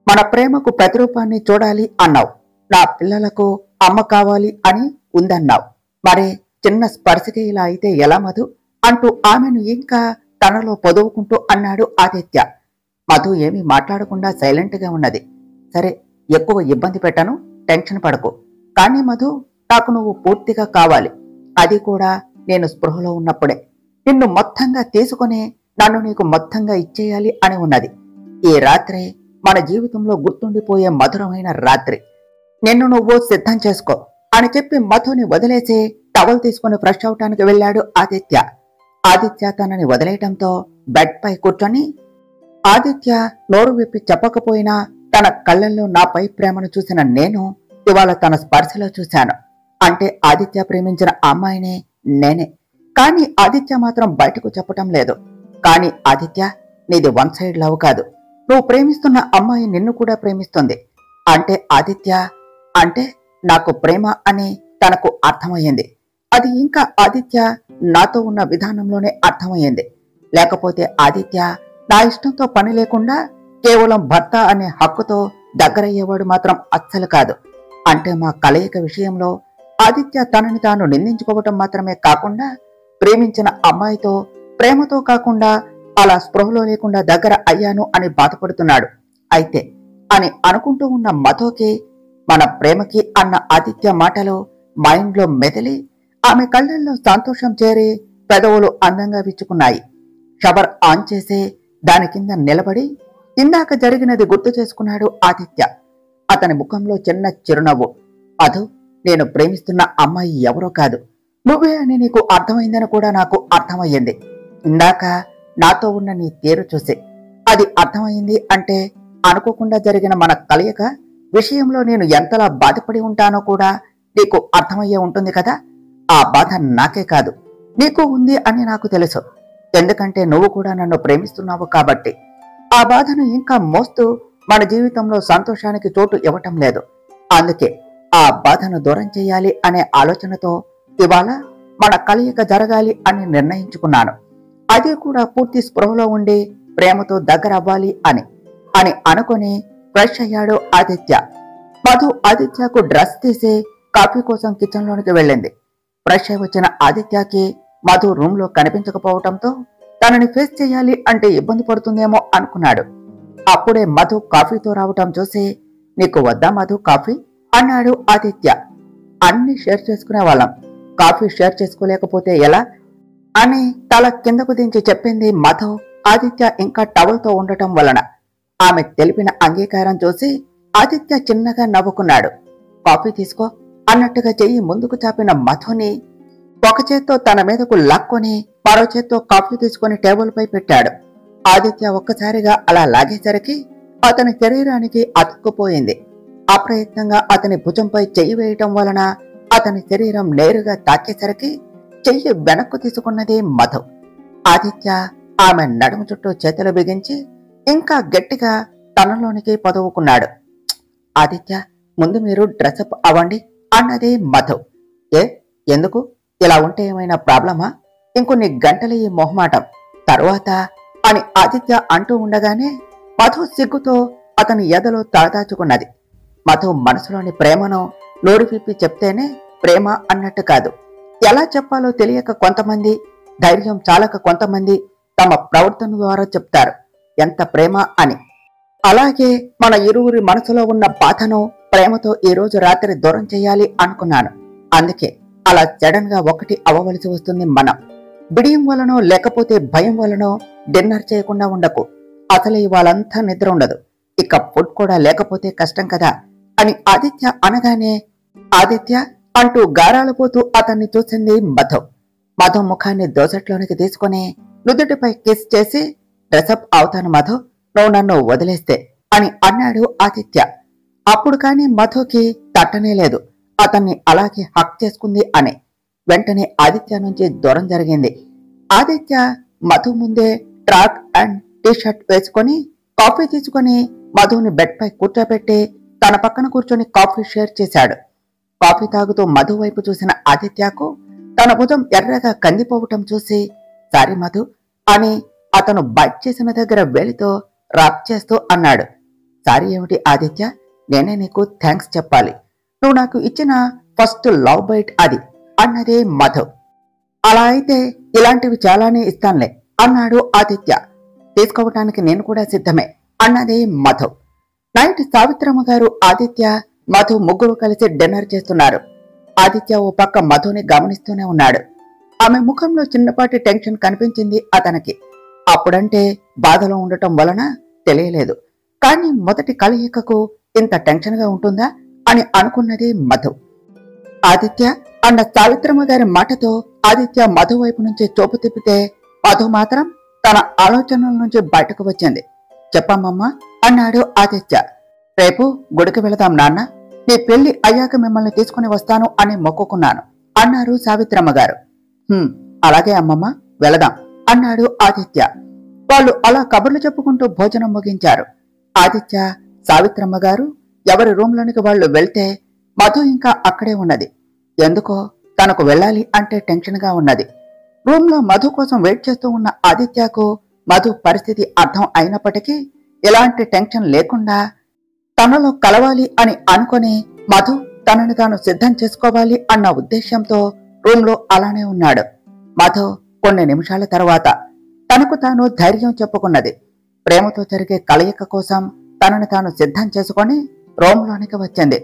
మన ప్రేమకు ప్రతిరూపాన్ని చూడాలి అన్నావు, నా పిల్లలకు అమ్మ కావాలి అని ఉందన్నావు, మరి చిన్న స్పర్శకి ఇలా అయితే ఎలా మధు అంటూ ఆమెను ఇంకా తనలో పొదువుకుంటూ అన్నాడు ఆదిత్య. మధు ఏమీ మాట్లాడకుండా సైలెంట్ గా ఉన్నది. సరే, ఎక్కువ ఇబ్బంది పెట్టను, టెన్షన్ పడకు. కానీ మధు, నాకు నువ్వు పూర్తిగా కావాలి, అది కూడా నేను స్పృహలో ఉన్నప్పుడే. నిన్ను మొత్తంగా తీసుకుని నన్ను నీకు మొత్తంగా ఇచ్చేయాలి అని ఉన్నది. ఈ రాత్రి మన జీవితంలో గుర్తుండిపోయే మధురమైన రాత్రి. నిన్ను నువ్వు సిద్ధం చేసుకో అని చెప్పి మధుని వదిలేసి టవల్ తీసుకుని ఫ్రెష్ అవటానికి వెళ్ళాడు ఆదిత్య. ఆదిత్య తనని వదిలేయటంతో బెడ్ పై కూర్చొని ఆదిత్య నోరు విప్పి చెప్పకపోయినా తన కళ్ళల్లో నాపై ప్రేమను చూసిన నేను ఇవాళ తన స్పర్శలో చూశాను. అంటే ఆదిత్య ప్రేమించిన అమ్మాయినే నేనే. కానీ ఆదిత్య మాత్రం బయటకు చెప్పటం లేదు. కానీ ఆదిత్య, నీది వన్ సైడ్ లవ్ కాదు. నువ్వు ప్రేమిస్తున్న అమ్మాయి నిన్ను కూడా ప్రేమిస్తుంది. అంటే ఆదిత్య, అంటే నాకు ప్రేమ అని తనకు అర్థమయ్యింది. అది ఇంకా ఆదిత్య నాతో ఉన్న విధానంలోనే అర్థమయ్యింది. లేకపోతే ఆదిత్య నా ఇష్టంతో పని లేకుండా కేవలం భర్త అనే హక్కుతో దగ్గరయ్యేవాడు మాత్రం అస్సలు కాదు. అంటే మా కలయిక విషయంలో ఆదిత్య తనని తాను నిందించుకోవటం మాత్రమే కాకుండా ప్రేమించిన అమ్మాయితో ప్రేమతో కాకుండా అలా స్పృహలో లేకుండా దగ్గర అయ్యాను అని బాధపడుతున్నాడు. అయితే అని అనుకుంటూ ఉన్న మధుకి మన ప్రేమకి అన్న ఆదిత్య మాటలు మైండ్లో మెదిలి ఆమె కళ్ళల్లో సంతోషం చేరి పెదవులు అందంగా విచ్చుకున్నాయి. షవర్ ఆన్ చేసి దాని కింద నిలబడి ఇందాక జరిగినది గుర్తు చేసుకున్నాడు ఆదిత్య. అతని ముఖంలో చిన్న చిరునవ్వు. మధు, నేను ప్రేమిస్తున్న అమ్మాయి ఎవరో కాదు, నువ్వే అని నీకు అర్థమైందని కూడా నాకు అర్థమయ్యింది. ఇందాక నాతో ఉన్న నీ తీరు చూసి అది అర్థమైంది. అంటే అనుకోకుండా జరిగిన మన కలయిక విషయంలో నేను ఎంతలా బాధపడి ఉంటానో కూడా నీకు అర్థమయ్యే ఉంటుంది కదా. ఆ బాధ నాకే కాదు, నీకు ఉంది అని నాకు తెలుసు. ఎందుకంటే నువ్వు కూడా నన్ను ప్రేమిస్తున్నావు కాబట్టి. ఆ బాధను ఇంకా మోస్తూ మన జీవితంలో సంతోషానికి చోటు ఇవ్వటం లేదు. అందుకే ఆ బాధను దూరం చేయాలి అనే ఆలోచనతో ఇవాళ మన కలయిక జరగాలి అని నిర్ణయించుకున్నాను. అది కూడా పూర్తి స్పృహలో ఉండి ప్రేమతో దగ్గర అవ్వాలి అని అనుకుని ఫ్రెష్ అయ్యాడు ఆదిత్య. మధు ఆదిత్యకు డ్రెస్ తీసి కాఫీ కోసం కిచెన్ లోనికి వెళ్ళింది. ఫ్రెష్ అయి వచ్చిన ఆదిత్యకి మధు రూమ్ లో కనిపించకపోవటంతో తనని ఫేస్ చేయాలి అంటే ఇబ్బంది పడుతుందేమో అనుకున్నాడు. అప్పుడే మధు కాఫీతో రావటం చూసి, నీకు వద్దా మధు కాఫీ అన్నాడు ఆదిత్య. అన్ని షేర్ చేసుకునే వాళ్ళం, కాఫీ షేర్ చేసుకోలేకపోతే ఎలా అని తల కిందకు దించి చెప్పింది మధు. ఆదిత్య ఇంకా టవల్తో ఉండటం వలన ఆమె తెలిపిన అంగీకారం చూసి ఆదిత్య చిన్నగా నవ్వుకున్నాడు. కాఫీ తీసుకో అన్నట్టుగా చెయ్యి ముందుకు చాపిన మధుని ఒక చేత్తో తన మీదకు లాక్కొని మరో చేత్తో కాఫీ తీసుకుని టేబుల్ పై పెట్టాడు. ఆదిత్య ఒక్కసారిగా అలా లాగేసరికి అతని శరీరానికి అతుక్కుపోయింది. అప్రయత్నంగా అతని భుజంపై చెయ్యి వేయటం వలన అతని శరీరం నేరుగా తాకేసరికి చెయ్యి వెనక్కు తీసుకున్నది మధు. ఆదిత్య ఆమె నడుము చుట్టూ చేతులు బిగించి ఇంకా గట్టిగా తనలోనికి పొదవుకున్నాడు. ఆదిత్య, ముందు మీరు డ్రెస్అప్ అవ్వండి అన్నది మధు. ఎందుకు? ఇలా ఉంటే ఏమైనా ప్రాబ్లమా? ఇంకొన్ని గంటలు ఈ మొహమాటం తరువాత అని ఆదిత్య అంటూ ఉండగానే మధు సిగ్గుతో అతని ఎదలో తలదాచుకున్నది. మధు మనసులోని ప్రేమను నోరు విప్పి చెప్తేనే ప్రేమ అన్నట్టు కాదు. ఎలా చెప్పాలో తెలియక కొంతమంది, ధైర్యం చాలక కొంతమంది తమ ప్రవర్తన ద్వారా చెప్తారు ఎంత ప్రేమ అని. అలాగే మన ఇరువురి మనసులో ఉన్న బాధను ప్రేమతో ఈ రోజు రాత్రి దూరం చేయాలి అనుకున్నాను. అందుకే అలా సడన్ గా ఒకటి అవ్వవలసి వస్తుంది. మనం బిడియం వలనో లేకపోతే భయం వలనో డిన్నర్ చేయకుండా ఉండకు. అసలు ఇవాళంతా నిద్ర ఉండదు, ఇక ఫుడ్ కూడా లేకపోతే కష్టం కదా అని ఆదిత్య అనగానే ఆదిత్య అంటూ గారాలపోతూ అతన్ని చూసింది మధు. మధు ముఖాన్ని దోసట్లోనికి తీసుకుని నుదుటిపై కిస్ చేసి, డ్రెస్అప్ అవుతాను మధు, నువ్వు నన్ను వదిలేస్తే అని అన్నాడు ఆదిత్య. అప్పుడు కాని మధుకి తట్టనే లేదు అతన్ని అలాగే హక్ చేసుకుంది అని. వెంటనే ఆదిత్య నుంచి దూరం జరిగింది. ఆదిత్య మధు ముందే ట్రాక్ అండ్ టీషర్ట్ వేసుకొని కాఫీ తీసుకొని మధుని బెడ్ పై కూర్చోబెట్టి తన పక్కన కూర్చొని కాఫీ షేర్ చేశాడు. కాఫీ తాగుతూ మధు వైపు చూసిన ఆదిత్యకు తన భుజం ఎర్రగా కందిపోవటం చూసి సారీ మధు అని అతను బైట్ చేసిన దగ్గర వేలితో రాప్ చేస్తూ అన్నాడు. సారీ ఏమిటి ఆదిత్య, నేనే నీకు థ్యాంక్స్ చెప్పాలి. నువ్వు నాకు ఇచ్చిన ఫస్ట్ లవ్ బైట్ అది అన్నదే మధు. అలా అయితే ఇలాంటివి చాలానే ఇస్తానులే అన్నాడు ఆదిత్య. తీసుకోవటానికి నేను కూడా సిద్ధమే అన్నదే మధు. నైట్ సావిత్రమ్మ గారు, ఆదిత్య, మధు ముగ్గురు కలిసి డిన్నర్ చేస్తున్నారు. ఆదిత్య ఓ పక్క మధుని గమనిస్తూనే ఉన్నాడు. ఆమె ముఖంలో చిన్నపాటి టెన్షన్ కనిపించింది అతనికి. అప్పుడంటే బాధలో ఉండటం వలన తెలియలేదు, కానీ మొదటి కలయికకు ఇంత టెన్షన్ గా ఉంటుందా అని అనుకున్నది మధు. ఆదిత్య అన్న సావిత్రమ్మ గారి మాటతో ఆదిత్య మధు వైపు నుంచి చూపు తిప్పితే మధు మాత్రం తన ఆలోచనల నుంచి బయటకు వచ్చింది. చెప్పమ్మమ్మా అన్నాడు ఆదిత్య. రేపు గుడికి వెళదాం నాన్న, నీ పెళ్లి అయ్యాక మిమ్మల్ని తీసుకుని వస్తాను అని మొక్కుకున్నాను అన్నారు సావిత్రమ్మ గారు. అలాగే అమ్మమ్మ, వెళదాం అన్నాడు ఆదిత్య. వాళ్ళు అలా కబుర్లు చెప్పుకుంటూ భోజనం ముగించారు. ఆదిత్య, సావిత్రమ్మ గారు ఎవరి రూమ్లోనికి వాళ్ళు వెళ్తే మధు ఇంకా అక్కడే ఉన్నది. ఎందుకో తనకు వెళ్ళాలి అంటే టెన్షన్ గా ఉన్నది. రూమ్ లో మధు కోసం వెయిట్ చేస్తూ ఉన్న ఆదిత్యకు మధు పరిస్థితి అర్థం అయినప్పటికీ ఎలాంటి టెన్షన్ లేకుండా తనలో కలవాలి అని అనుకుని మధు తనని తాను సిద్ధం చేసుకోవాలి అన్న ఉద్దేశంతో రూమ్ లో అలానే ఉన్నాడు. మధు కొన్ని నిమిషాల తర్వాత తనకు తాను ధైర్యం చెప్పుకున్నది. ప్రేమతో జరిగే కలయిక కోసం తనని తాను సిద్ధం చేసుకొని రూమ్లోనికి వచ్చింది.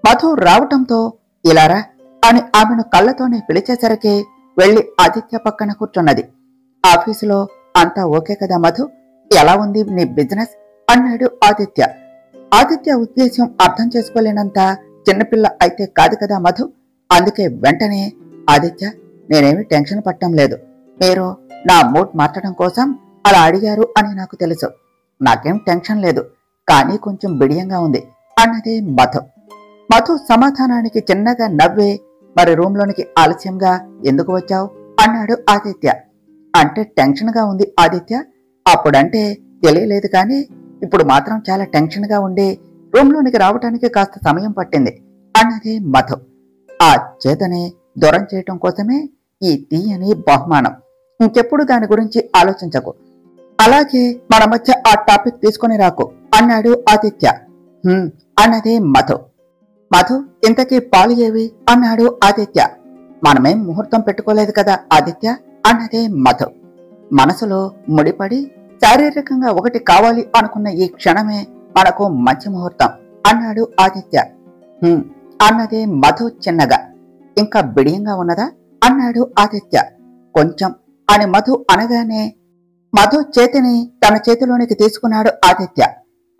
మధు రావటంతో ఇలారా అని ఆమెను కళ్ళతోనే పిలిచేసరికి వెళ్లి ఆదిత్య పక్కన కూర్చున్నది. ఆఫీసులో అంతా ఓకే కదా మధు, ఎలా ఉంది నీ బిజినెస్ అన్నాడు ఆదిత్య. ఆదిత్య ఉద్దేశం అర్థం చేసుకోలేనంత చిన్నపిల్ల అయితే కాదు కదా మధు. అందుకే వెంటనే ఆదిత్య, నేనేమి టెన్షన్ పట్టడం లేదు, మీరు నా మూడ్ మార్చడం కోసం అలా అడిగారు అని నాకు తెలుసు. నాకేం టెన్షన్ లేదు, కానీ కొంచెం బిడియంగా ఉంది అన్నది మధు. మధు సమాధానానికి చిన్నగా నవ్వే, మరి రూమ్లోనికి ఆలస్యంగా ఎందుకు వచ్చావు అన్నాడు ఆదిత్య. అంటే టెన్షన్ గా ఉంది ఆదిత్య, అప్పుడంటే తెలియలేదు కానీ ఇప్పుడు మాత్రం చాలా టెన్షన్ గా ఉండి రూమ్లోనికి రావటానికి కాస్త సమయం పట్టింది అన్నది మధు. ఆ చేతనే దూరం చేయటం కోసమే ఈ తీయని బహుమానం. ఇంకెప్పుడు దాని గురించి ఆలోచించకు, అలాగే మన మధ్య ఆ టాపిక్ తీసుకుని రాకు అన్నాడు ఆదిత్య. అన్నది మధు. మధు, ఇంతకీ పాలు ఏవి అన్నాడు ఆదిత్య. మనమేం ముహూర్తం పెట్టుకోలేదు కదా ఆదిత్య అన్నదే మధు. మనసులో ముడిపడి శారీరకంగా ఒకటి కావాలి అనుకున్న ఈ క్షణమే మనకు మంచి ముహూర్తం అన్నాడు ఆదిత్య. అన్నదే మధు చిన్నగా. ఇంకా బిడియంగా ఉన్నదా అన్నాడు ఆదిత్య. కొంచెం అని మధు అనగానే మధు చేతిని తన చేతిలోనికి తీసుకున్నాడు ఆదిత్య.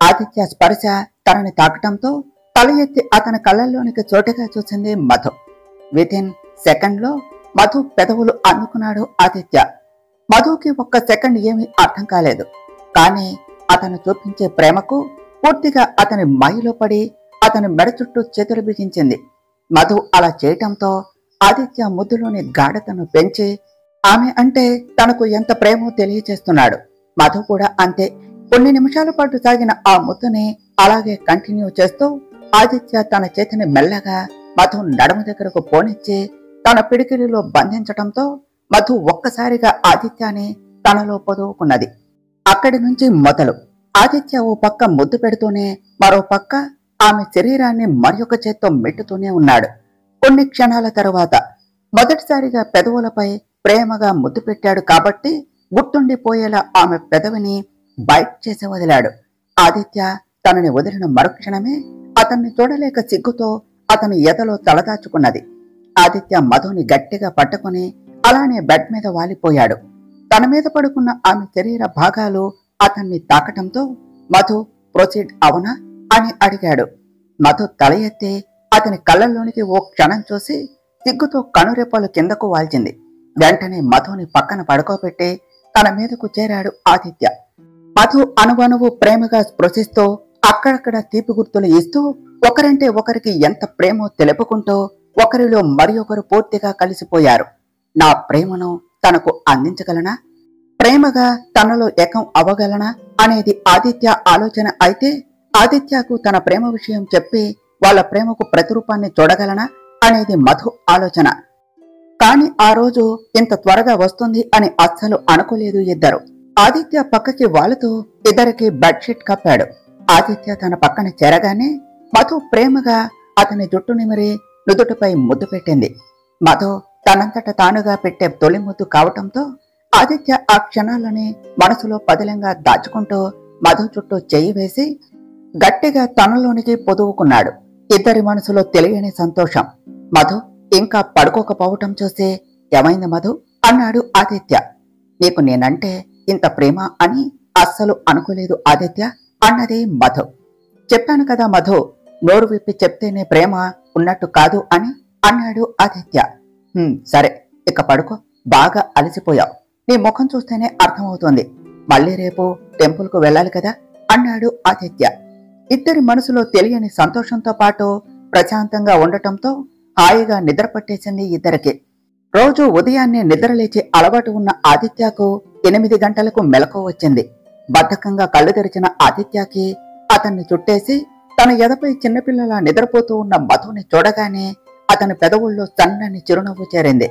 ఆదిత్య స్పర్శ తనని తాకటంతో తల ఎత్తి అతని కళ్ళల్లోనికి చోటుగా చూసింది మధు. వితిన్ సెకండ్ లో మధు పెదవులు అందుకున్నాడు ఆదిత్య. మధుకి ఒక్క సెకండ్ ఏమీ అర్థం కాలేదు, కానీ అతను చూపించే ప్రేమకు పూర్తిగా అతని మైలో పడి అతని మెడ చుట్టూ చేతులు బిగించింది. మధు అలా చేయటంతో ఆదిత్య ముద్దులోని గాఢతను పెంచి ఆమె అంటే తనకు ఎంత ప్రేమో తెలియచేస్తున్నాడు. మధు కూడా అంతే. కొన్ని నిమిషాల పాటు సాగిన ఆ ముద్దుని అలాగే కంటిన్యూ చేస్తూ ఆదిత్య తన చేతిని మెల్లగా మధు నడుము దగ్గరకు పోనిచ్చి తన పిడికిలిలో బంధించటంతో మధు ఒక్కసారిగా ఆదిత్యాన్ని తనలో పొదువుకున్నది. అక్కడి నుంచి మొదలు ఆదిత్య ఓ పక్క ముద్దు పెడుతూనే మరో పక్క ఆమె శరీరాన్ని మరొక చేత్తో మెట్టుతూనే ఉన్నాడు. కొన్ని క్షణాల తరువాత మొదటిసారిగా పెదవులపై ప్రేమగా ముద్దు పెట్టాడు కాబట్టి గుర్తుండిపోయేలా ఆమె పెదవిని బైట్ చేసి వదిలాడు. ఆదిత్య తనని వదిలిన మరుక్షణమే అతన్ని చూడలేక సిగ్గుతో అతని ఎదలో తలదాచుకున్నది. ఆదిత్య మధుని గట్టిగా పట్టుకుని అలానే బెడ్ మీద వాలిపోయాడు. తన మీద పడుకున్న ఆమె శరీర భాగాలు అతన్ని తాకటంతో మధు ప్రొసీడ్ అవునా అని అడిగాడు. మధు తల ఎత్తి అతని కళ్ళల్లోనికి ఓ క్షణం చూసి సిగ్గుతో కనురెప్పలు కిందకు వాల్చింది. వెంటనే మధుని పక్కన పడుకోబెట్టి తన మీదకు చేరాడు ఆదిత్య. మధు అణువణువు ప్రేమగా స్పృశిస్తూ అక్కడక్కడ తీపి గుర్తులు ఇస్తూ ఒకరంటే ఒకరికి ఎంత ప్రేమో తెలుపుకుంటూ ఒకరిలో మరి ఒకరు పూర్తిగా కలిసిపోయారు. నా ప్రేమను తనకు అందించగలనా, ప్రేమగా తనలో ఏకం అవ్వగలనా అనేది ఆదిత్య ఆలోచన అయితే, ఆదిత్యకు తన ప్రేమ విషయం చెప్పి వాళ్ళ ప్రేమకు ప్రతిరూపాన్ని చూడగలనా అనేది మధు ఆలోచన. కాని ఆ రోజు ఇంత త్వరగా వస్తుంది అని అస్సలు అనుకోలేదు ఇద్దరు. ఆదిత్య పక్కకి వాలుతూ ఇద్దరికి బెడ్షీట్ కప్పాడు. ఆదిత్య తన పక్కన చేరగానే మధు ప్రేమగా అతని జుట్టు నిమిరి నుదుటిపై ముద్దు పెట్టింది. మధు తనంతట తానుగా పెట్టే తొలి ముద్దు కావటంతో ఆదిత్య ఆ క్షణాలని మనసులో పదిలంగా దాచుకుంటూ మధు చుట్టూ చెయ్యి వేసి గట్టిగా తనలోనికి పొదువుకున్నాడు. ఇద్దరి మనసులో తెలియని సంతోషం. మధు ఇంకా పడుకోకపోవటం చూసి, ఏమైంది మధు అన్నాడు ఆదిత్య. నీకు నేనంటే ఇంత ప్రేమ అని అస్సలు అనుకోలేదు ఆదిత్య అన్నది మధు. చెప్పాను కదా మధు, నోరు విప్పి చెప్తేనే ప్రేమ ఉన్నట్టు కాదు అని అన్నాడు ఆదిత్య. సరే, ఇక పడుకో, బాగా అలసిపోయావు, నీ ముఖం చూస్తేనే అర్థమవుతోంది. మళ్ళీ రేపు టెంపుల్కు వెళ్ళాలి కదా అన్నాడు ఆదిత్య. ఇద్దరి మనసులో తెలియని సంతోషంతో పాటు ప్రశాంతంగా ఉండటంతో హాయిగా నిద్ర పట్టేసింది ఇద్దరికి. రోజు ఉదయాన్నే నిద్రలేచే అలవాటు ఉన్న ఆదిత్యకు 8 గంటలకు మెలకువ వచ్చింది. బద్ధకంగా కళ్ళు తెరిచిన ఆదిత్యకి అతన్ని చుట్టేసి తన ఎదపై చిన్నపిల్లలా నిద్రపోతూ ఉన్న మధుని చూడగానే అతని పెదవుల్లో సన్నని చిరునవ్వు చేరింది.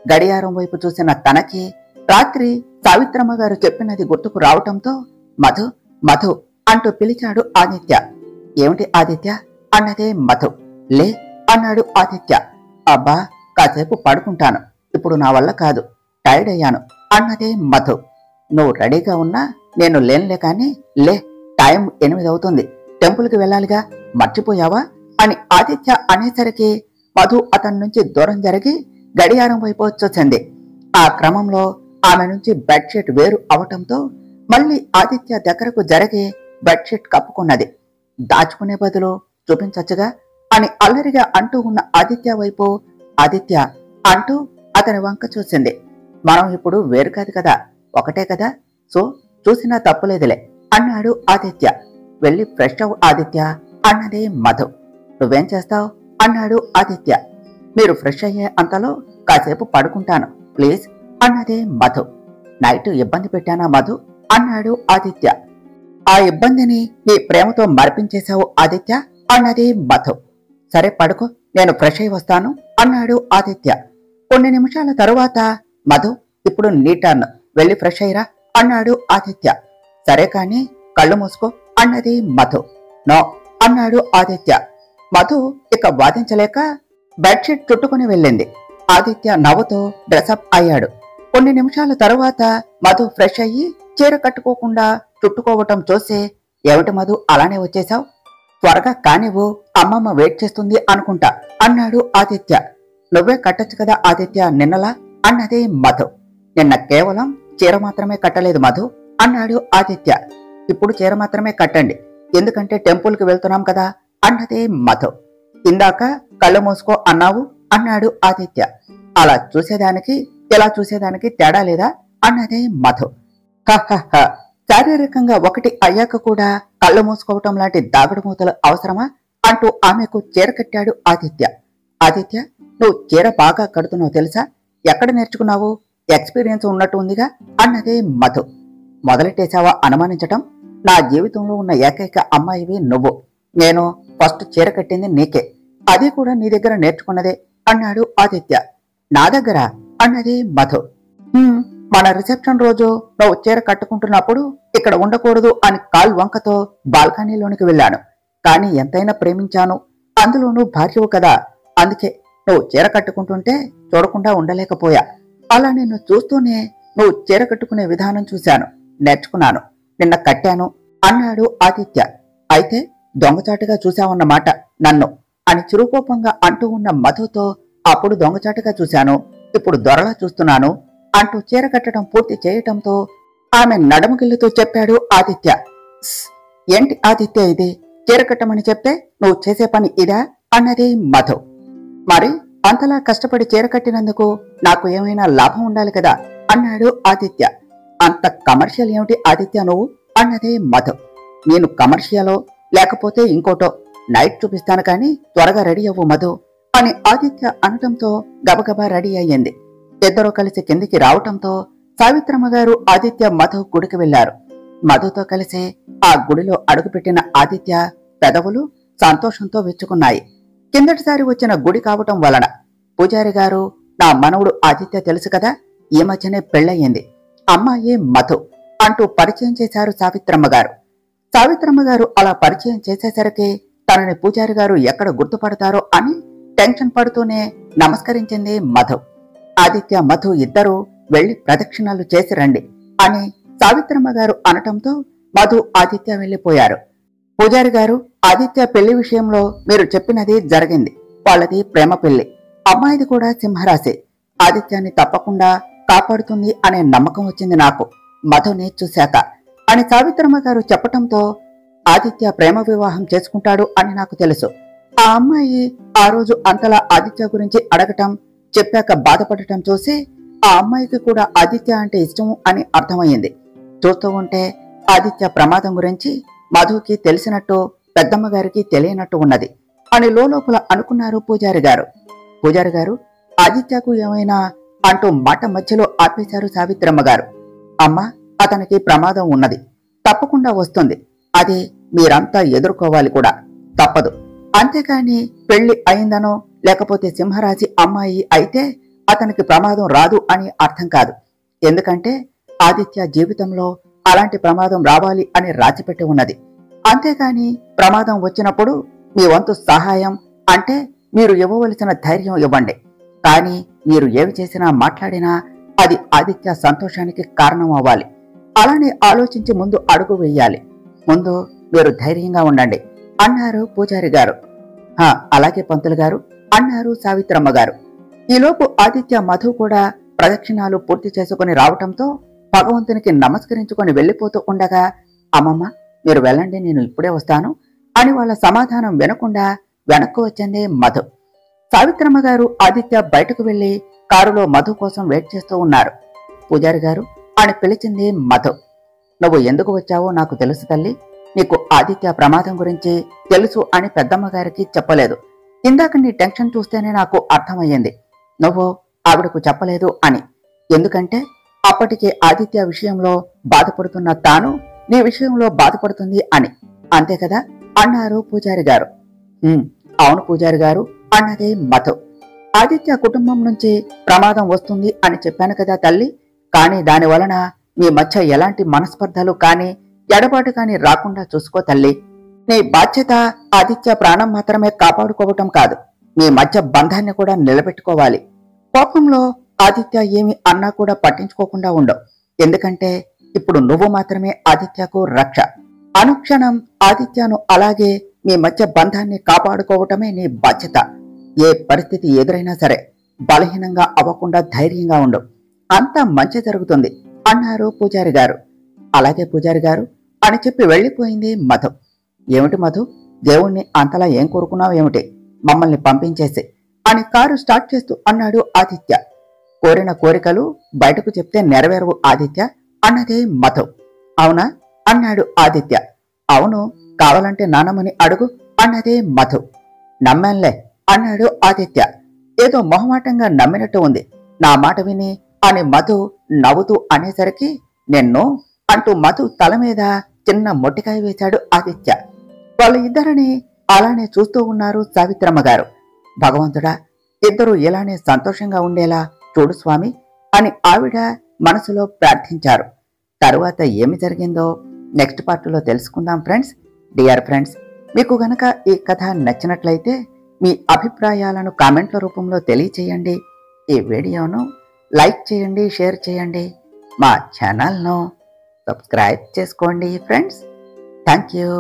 గడియారం వైపు చూసిన తనకి రాత్రి సావిత్రమ్మ గారు చెప్పినది గుర్తుకు రావటంతో మధు మధు అంటూ పిలిచాడు ఆదిత్య. ఏమిటి ఆదిత్య అన్నదే మధు. లే అన్నాడు ఆదిత్య. అబ్బా, కాసేపు పడుకుంటాను, ఇప్పుడు నా వల్ల కాదు, టైర్డ్ అయ్యాను అన్నదే మధు. నువ్వు రెడీగా ఉన్నా నేను లేనులే కానీ లే, టైం 8 అవుతుంది, టెంపుల్కి వెళ్ళాలిగా, మర్చిపోయావా అని ఆదిత్య అనేసరికి మధు అతని నుంచి దూరం జరిగి గడియారం వైపు వచ్చేసింది. ఆ క్రమంలో ఆమె నుంచి బెడ్షీట్ వేరు అవటంతో మళ్ళీ ఆదిత్య దగ్గరకు జరిగి బెడ్షీట్ కప్పుకున్నది. దాచుకునే బదులు చూపించచ్చుగా అని అల్లరిగా అంటూ ఉన్న ఆదిత్య వైపు ఆదిత్య అంటూ అతని వంక చూసింది. మనం ఇప్పుడు వేరు కాదు కదా, ఒకటే కదా, సో చూసినా తప్పులేదులే అన్నాడు ఆదిత్య. వెళ్ళి ఫ్రెష్ అవు ఆదిత్య అన్నదే మధు. నువ్వేం చేస్తావు అన్నాడు ఆదిత్య. మీరు ఫ్రెష్ అయ్యే అంతలో కాసేపు పడుకుంటాను ప్లీజ్ అన్నదే మధు. నైట్ ఇబ్బంది పెట్టానా మధు అన్నాడు ఆదిత్య. ఆ ఇబ్బందిని నీ ప్రేమతో మరిపించేశావు ఆదిత్య అన్నది మధు. సరే పడుకో, నేను ఫ్రెష్ అయి వస్తాను అన్నాడు ఆదిత్య. కొన్ని నిమిషాల తరువాత మధు, ఇప్పుడు నీ టర్న్, వెళ్ళి ఫ్రెష్ అయ్యిరా అన్నాడు ఆదిత్య. సరే కాని కళ్ళు మూసుకో అన్నది మధు. నో అన్నాడు ఆదిత్య. మధు ఇక వాదించలేక బెడ్షీట్ చుట్టుకుని వెళ్ళింది. ఆదిత్య నవ్వుతో డ్రెస్అప్ అయ్యాడు. కొన్ని నిమిషాల తరువాత మధు ఫ్రెష్ అయ్యి చీర కట్టుకోకుండా చుట్టుకోవటం చూసి, ఏమిటి మధు అలానే వచ్చేశావు, త్వరగా కానివ్వు, అమ్మమ్మ వెయిట్ చేస్తుంది అనుకుంటా అన్నాడు ఆదిత్య. నువ్వే కట్టచ్చు కదా ఆదిత్య నిన్నలా అన్నది మధు. నిన్న కేవలం చీర మాత్రమే కట్టలేదు మధు అన్నాడు ఆదిత్య. ఇప్పుడు చీర మాత్రమే కట్టండి, ఎందుకంటే టెంపుల్కి వెళ్తున్నాం కదా అన్నది మధు. ఇందాక కళ్ళు మూసుకో అన్నావు అన్నాడు ఆదిత్య. అలా చూసేదానికి ఇలా చూసేదానికి తేడా లేదా అన్నది మధు. హహ, శారీరకంగా ఒకటి అయ్యాక కూడా కళ్ళు మూసుకోవటం లాంటి దాగుడు మూతలు అవసరమా అంటూ ఆమెకు చీర కట్టాడు ఆదిత్య. ఆదిత్య, నువ్వు చీర బాగా కడుతున్నావు తెలుసా, ఎక్కడ నేర్చుకున్నావు, ఎక్స్పీరియన్స్ ఉన్నట్టు ఉందిగా అన్నదే మధు. మొదలెట్టేశావా అనుమానించటం, నా జీవితంలో ఉన్న ఏకైక అమ్మాయివి నువ్వు, నేను ఫస్ట్ చీర కట్టింది నీకే, అది కూడా నీ దగ్గర నేర్చుకున్నదే అన్నాడు ఆదిత్య. నా దగ్గర అన్నది మధు. మన రిసెప్షన్ రోజు నువ్వు చీర కట్టుకుంటున్నప్పుడు ఇక్కడ ఉండకూడదు అని కాల్ వంకతో బాల్కనీలోనికి వెళ్ళాను, కానీ ఎంతైనా ప్రేమించాను, అందులోనూ భార్యవు కదా, అందుకే నువ్వు చీర కట్టుకుంటుంటే చూడకుండా ఉండలేకపోయా. అలా నిన్ను చూస్తూనే నువ్వు చీర కట్టుకునే విధానం చూశాను, నేర్చుకున్నాను, నిన్న కట్టాను అన్నాడు ఆదిత్య. అయితే దొంగచాటుగా చూశావన్నమాట నన్ను అని చిరుకోపంగా అంటూ ఉన్న మధుతో, అప్పుడు దొంగచాటుగా చూశాను, ఇప్పుడు దొరలా చూస్తున్నాను అంటూ చీర కట్టడం పూర్తి చేయటంతో ఆమె నడుముగిల్లుతూ చెప్పాడు ఆదిత్య. ఏంటి ఆదిత్య ఇది, చీర కట్టమని చెప్తే నువ్వు చేసే పని ఇదా అన్నది మధు. మరి అంతలా కష్టపడి చీర కట్టినందుకు నాకు ఏమైనా లాభం ఉండాలి కదా అన్నాడు ఆదిత్య. అంత కమర్షియల్ ఏమిటి ఆదిత్య నువ్వు అన్నది మధు. నేను కమర్షియలో లేకపోతే ఇంకోటో నైట్ చూపిస్తాను కానీ త్వరగా రెడీ అవ్వు మధు అని ఆదిత్య అనటంతో గబగబా రెడీ అయ్యింది. ఇద్దరూ కలిసి కిందికి రావటంతో సావిత్రమ్మ గారు ఆదిత్య మధు గుడికి వెళ్లారు. మధుతో కలిసి ఆ గుడిలో అడుగుపెట్టిన ఆదిత్య పెదవులు సంతోషంతో విచ్చుకున్నాయి. కిందటిసారి వచ్చిన గుడి కావటం వలన పూజారి గారు, నా మనవుడు ఆదిత్య తెలుసు కదా, ఈ మధ్యనే పెళ్ళయింది, అమ్మాయి మధు అంటూ పరిచయం చేశారు సావిత్రమ్మ గారు. సావిత్రమ్మ గారు అలా పరిచయం చేసేసరికి తనని పూజారి గారు ఎక్కడ గుర్తుపడతారో అని టెన్షన్ పడుతూనే నమస్కరించింది మధు. ఆదిత్య మధు ఇద్దరూ వెళ్లి ప్రదక్షిణాలు చేసి రండి అని సావిత్రమ్మ గారు అనటంతో మధు ఆదిత్య వెళ్లిపోయారు. పూజారి గారు, ఆదిత్య పెళ్లి విషయంలో మీరు చెప్పినది జరిగింది. వాళ్ళది ప్రేమ పెళ్లి. అమ్మాయిది కూడా సింహరాశి. ఆదిత్యాన్ని తప్పకుండా కాపాడుతుంది అనే నమ్మకం వచ్చింది నాకు మధుని చూశాక అని సావిత్రమ్మ గారు చెప్పటంతో, ఆదిత్య ప్రేమ వివాహం చేసుకుంటాడు అని నాకు తెలుసు. ఆ అమ్మాయి ఆ రోజు అంతలా ఆదిత్య గురించి అడగటం, చెప్పాక బాధపడటం చూసి ఆ అమ్మాయికి కూడా ఆదిత్య అంటే ఇష్టము అని అర్థమయ్యింది. చూస్తూ ఉంటే ఆదిత్య ప్రమాదం గురించి మధుకి తెలిసినట్టు పెద్దమ్మ గారికి తెలియనట్టు ఉన్నది అని లోపల అనుకున్నారు పూజారి గారు. పూజారి గారు, ఆదిత్యకు ఏమైనా అంటూ మాట మధ్యలో ఆపేశారు సావిత్రమ్మ గారు. అమ్మ, అతనికి ప్రమాదం ఉన్నది, తప్పకుండా వస్తుంది. అది మీరంతా ఎదుర్కోవాలి కూడా, తప్పదు. అంతేకాని పెళ్లి అయిందనో లేకపోతే సింహరాశి అమ్మాయి అయితే అతనికి ప్రమాదం రాదు అని అర్థం కాదు. ఎందుకంటే ఆదిత్య జీవితంలో అలాంటి ప్రమాదం రావాలి అని రాసిపెట్టి ఉన్నది. అంతేకాని ప్రమాదం వచ్చినప్పుడు మీ వంతు సహాయం అంటే మీరు ఇవ్వవలసిన ధైర్యం ఇవ్వండి. కానీ మీరు ఏమి చేసినా మాట్లాడినా అది ఆదిత్య సంతోషానికి కారణం అవ్వాలి. అలానే ఆలోచించి ముందు అడుగు వేయాలి. ముందు మీరు ధైర్యంగా ఉండండి అన్నారు పూజారి గారు. అలాగే పంతులు గారు అన్నారు సావిత్రమ్మ గారు. ఈలోపు ఆదిత్య మధు కూడా ప్రదక్షిణాలు పూర్తి చేసుకుని రావటంతో భగవంతునికి నమస్కరించుకొని వెళ్లిపోతూ ఉండగా, అమ్మమ్మ మీరు వెళ్ళండి, నేను ఇప్పుడే వస్తాను అని వాళ్ళ సమాధానం వినకుండా వెనక్కు వచ్చింది మధు. సావిత్రమ్మ గారు ఆదిత్య బయటకు వెళ్లి కారులో మధు కోసం వెయిట్ చేస్తూ ఉన్నారు. పూజారి గారు అని పిలిచింది మధు. నువ్వు ఎందుకు వచ్చావో నాకు తెలుసు తల్లి. నీకు ఆదిత్య ప్రమాదం గురించి తెలుసు అని పెద్దమ్మ గారికి చెప్పలేదు. ఇందాక నీ టెన్షన్ చూస్తేనే నాకు అర్థమయ్యింది నువ్వు ఆవిడకు చెప్పలేదు అని. ఎందుకంటే అప్పటికే ఆదిత్య విషయంలో బాధపడుతున్న తాను నీ విషయంలో బాధపడుతుంది అని. అంతే కదా అన్నారు పూజారి గారు. అవును పూజారి గారు అన్నది మధు. ఆదిత్య కుటుంబం నుంచి ప్రమాదం వస్తుంది అని చెప్పాను కదా తల్లి. కానీ దాని వలన మీ మధ్య ఎలాంటి మనస్పర్ధలు కానీ ఎడబాటు కానీ రాకుండా చూసుకో తల్లి. నీ బాధ్యత ఆదిత్య ప్రాణం మాత్రమే కాపాడుకోవటం కాదు, మీ మధ్య బంధాన్ని కూడా నిలబెట్టుకోవాలి. కోపంలో ఆదిత్య ఏమి అన్నా కూడా పట్టించుకోకుండా ఉండవు. ఎందుకంటే ఇప్పుడు నువ్వు మాత్రమే ఆదిత్యకు రక్ష. అనుక్షణం ఆదిత్యను అలాగే మీ మధ్య బంధాన్ని కాపాడుకోవటమే నీ బాధ్యత. ఏ పరిస్థితి ఎదురైనా సరే బలహీనంగా అవ్వకుండా ధైర్యంగా ఉండు. అంతా మంచి జరుగుతుంది అన్నారు పూజారి గారు. అలాగే పూజారి గారు అని చెప్పి వెళ్లిపోయింది మధు. ఏమిటి మధు, దేవుణ్ణి అంతలా ఏం కోరుకున్నావు ఏమిటి మమ్మల్ని పంపించేసి అని కారు స్టార్ట్ చేస్తూ అన్నాడు ఆదిత్య. కోరిన కోరికలు బయటకు చెప్తే నెరవేరవు ఆదిత్య అన్నదే మధు. అవునా అన్నాడు ఆదిత్య. అవును, కావాలంటే నానమ్మని అడుగు అన్నదే మధు. నమ్మాన్లే అన్నాడు ఆదిత్య. ఏదో మొహమాటంగా నమ్మినట్టు ఉంది నా మాట విని అని మధు నవ్వుతూ అనేసరికి, నిన్ను అంటూ మధు తల మీద చిన్న మొట్టికాయ వేశాడు ఆదిత్య. వాళ్ళ ఇద్దరిని అలానే చూస్తూ ఉన్నారు సావిత్రమ్మ గారు. భగవంతుడా, ఇద్దరు ఇలానే సంతోషంగా ఉండేలా చూడు స్వామి అని ఆవిడ మనసులో ప్రార్థించారు. తరువాత ఏమి జరిగిందో నెక్స్ట్ పార్ట్లో తెలుసుకుందాం ఫ్రెండ్స్. డియర్ ఫ్రెండ్స్, మీకు గనక ఈ కథ నచ్చినట్లయితే మీ అభిప్రాయాలను కామెంట్ల రూపంలో తెలియచేయండి. ఈ వీడియోను లైక్ చేయండి, షేర్ చేయండి. మా ఛానల్ను సబ్స్క్రైబ్ చేసుకోండి ఫ్రెండ్స్. Thank you.